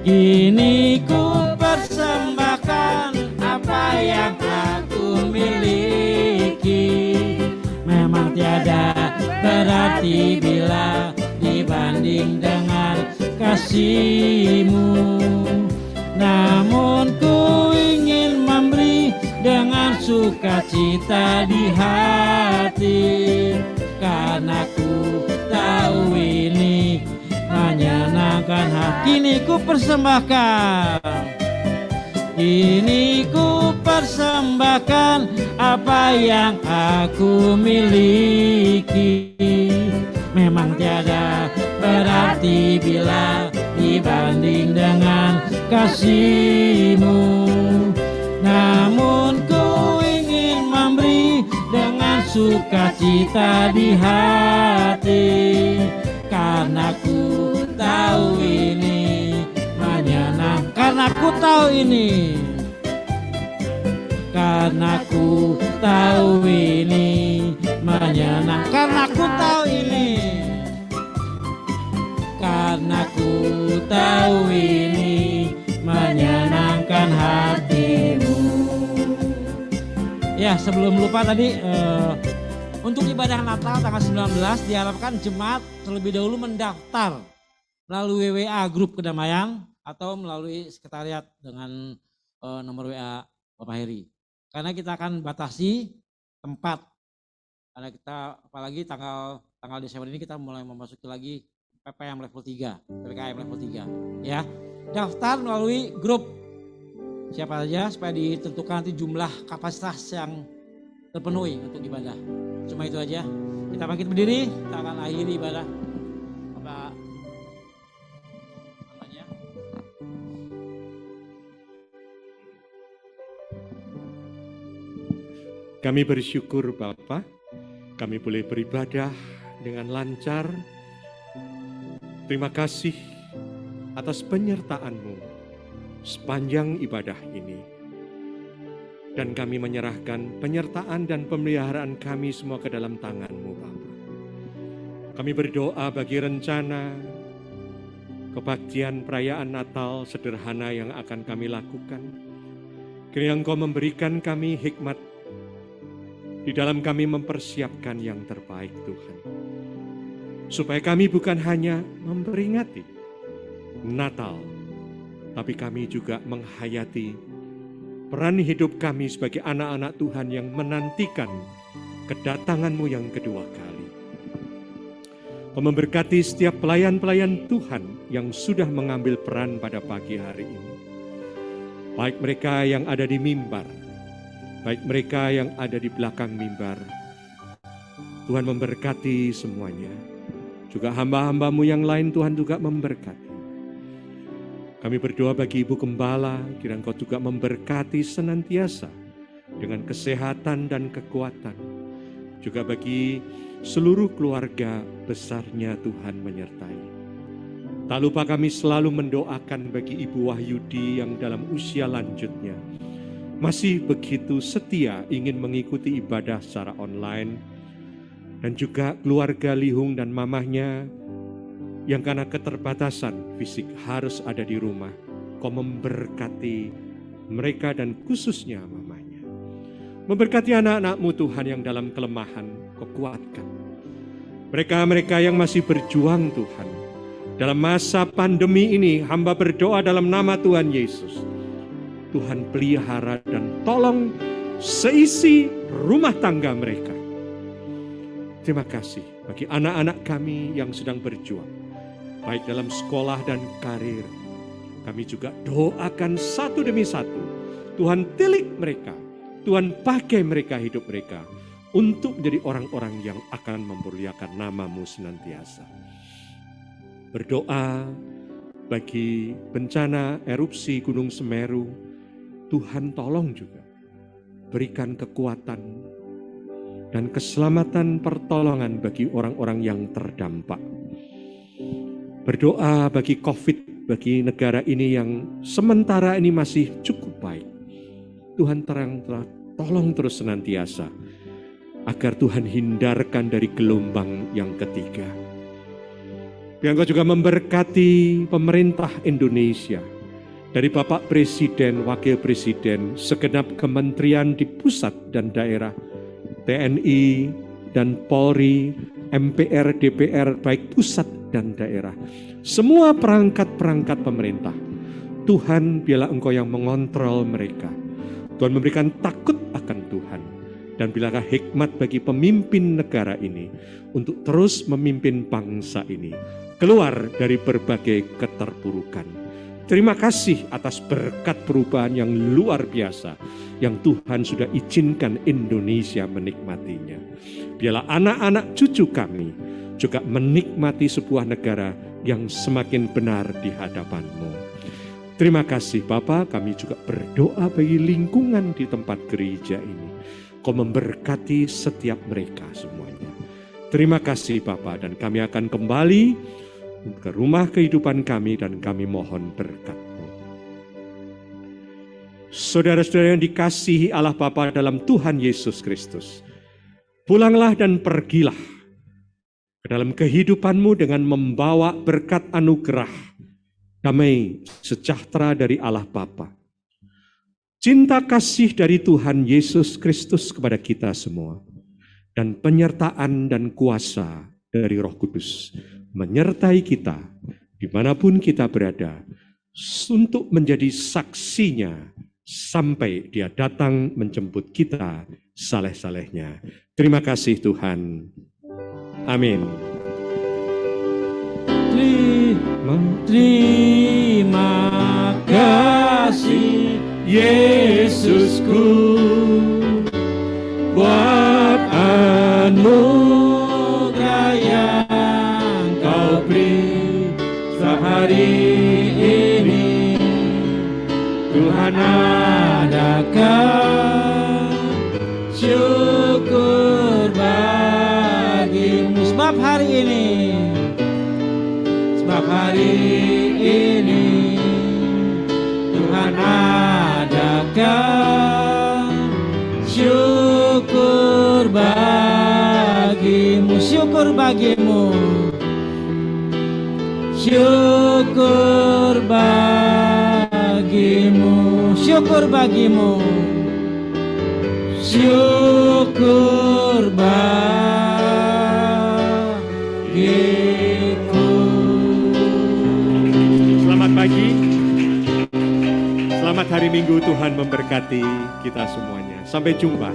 Kini ku persembahkan apa yang aku miliki. Memang tiada berarti bila dibanding dengan kasih-Mu. Namun ku ingin memberi dengan sukacita di hati, karena ku tahu ini menyenangkan hati. Kini ku persembahkan, kini ku persembahkan apa yang aku miliki. Memang tiada berarti bila dibanding dengan kasih-Mu. Namun ku ingin memberi dengan sukacita di hati, karena ku tahu ini menyenangkan. Karena ku tahu ini, karena ku tahu ini menyenangkan. Karena ku tahu ini, karena ku tahu ini menyenangkan hati-Mu. Ya, sebelum lupa tadi untuk ibadah Natal tanggal 19 diharapkan jemaat terlebih dahulu mendaftar melalui WA grup kedamaian atau melalui sekretariat dengan nomor WA Bapak Heri. Karena kita akan batasi tempat. Karena kita apalagi tanggal Desember ini kita mulai memasuki lagi PPKM level 3, PPKM level 3 ya. Daftar melalui grup siapa saja supaya ditentukan nanti jumlah kapasitas yang terpenuhi untuk ibadah. Cuma itu aja. Kita bangkit berdiri, kita akan akhiri ibadah. Apa namanya? Kami bersyukur Bapa, kami boleh beribadah dengan lancar. Terima kasih atas penyertaan-Mu sepanjang ibadah ini. Dan kami menyerahkan penyertaan dan pemeliharaan kami semua ke dalam tangan-Mu Bapa. Kami berdoa bagi rencana kebaktian perayaan Natal sederhana yang akan kami lakukan. Kiranya Engkau memberikan kami hikmat di dalam kami mempersiapkan yang terbaik Tuhan. Supaya kami bukan hanya memperingati Natal, tapi kami juga menghayati peran hidup kami sebagai anak-anak Tuhan yang menantikan kedatangan-Mu yang kedua kali. Kau memberkati setiap pelayan-pelayan Tuhan yang sudah mengambil peran pada pagi hari ini. Baik mereka yang ada di mimbar, baik mereka yang ada di belakang mimbar. Tuhan memberkati semuanya. Juga hamba-hamba-Mu yang lain Tuhan juga memberkati. Kami berdoa bagi Ibu Gembala, kiranya Engkau juga memberkati senantiasa dengan kesehatan dan kekuatan. Juga bagi seluruh keluarga besarnya Tuhan menyertai. Tak lupa kami selalu mendoakan bagi Ibu Wahyudi yang dalam usia lanjutnya masih begitu setia ingin mengikuti ibadah secara online, dan juga keluarga Lihung dan mamahnya yang karena keterbatasan fisik harus ada di rumah. Kau memberkati mereka dan khususnya mamahnya. Memberkati anak-anak-Mu Tuhan yang dalam kelemahan, Kau kuatkan. Mereka-mereka yang masih berjuang Tuhan, dalam masa pandemi ini hamba berdoa dalam nama Tuhan Yesus. Tuhan pelihara dan tolong seisi rumah tangga mereka. Terima kasih bagi anak-anak kami yang sedang berjuang, baik dalam sekolah dan karir. Kami juga doakan satu demi satu. Tuhan tilik mereka, Tuhan pakai mereka, hidup mereka, untuk menjadi orang-orang yang akan memuliakan nama-Mu senantiasa. Berdoa bagi bencana erupsi Gunung Semeru, Tuhan tolong juga berikan kekuatan dan keselamatan pertolongan bagi orang-orang yang terdampak. Berdoa bagi COVID, bagi negara ini yang sementara ini masih cukup baik. Tuhan tolong terus senantiasa agar Tuhan hindarkan dari gelombang yang ketiga. Biar Engkau juga memberkati pemerintah Indonesia, dari Bapak Presiden, Wakil Presiden, segenap kementerian di pusat dan daerah, TNI dan Polri, MPR, DPR, baik pusat dan daerah. Semua perangkat-perangkat pemerintah, Tuhan biarlah Engkau yang mengontrol mereka. Tuhan memberikan takut akan Tuhan. Dan bilakah hikmat bagi pemimpin negara ini untuk terus memimpin bangsa ini keluar dari berbagai keterpurukan. Terima kasih atas berkat perubahan yang luar biasa yang Tuhan sudah izinkan Indonesia menikmatinya. Biarlah anak-anak cucu kami juga menikmati sebuah negara yang semakin benar di hadapan-Mu. Terima kasih Bapa, kami juga berdoa bagi lingkungan di tempat gereja ini. Kau memberkati setiap mereka semuanya. Terima kasih Bapa, dan kami akan kembali ke rumah kehidupan kami dan kami mohon berkat-Mu. Saudara-saudara yang dikasihi Allah Bapa dalam Tuhan Yesus Kristus, pulanglah dan pergilah ke dalam kehidupan-Mu dengan membawa berkat anugerah, damai sejahtera dari Allah Bapa, cinta kasih dari Tuhan Yesus Kristus kepada kita semua, dan penyertaan dan kuasa dari Roh Kudus menyertai kita dimanapun kita berada untuk menjadi saksinya sampai Dia datang menjemput kita saleh-salehnya. Terima kasih Tuhan. Amin. Terima kasih Yesusku buat anugerah yang Kau beri setiap hari ini. Tuhan adakan syukur bagi-Mu sebab hari ini, sebab hari ini Tuhan adakan syukur bagi-Mu, syukur bagi-Mu, syukur bagi-Mu, syukur bagi-Mu, syukur bagiku. Selamat pagi, selamat hari Minggu, Tuhan memberkati kita semuanya. Sampai jumpa.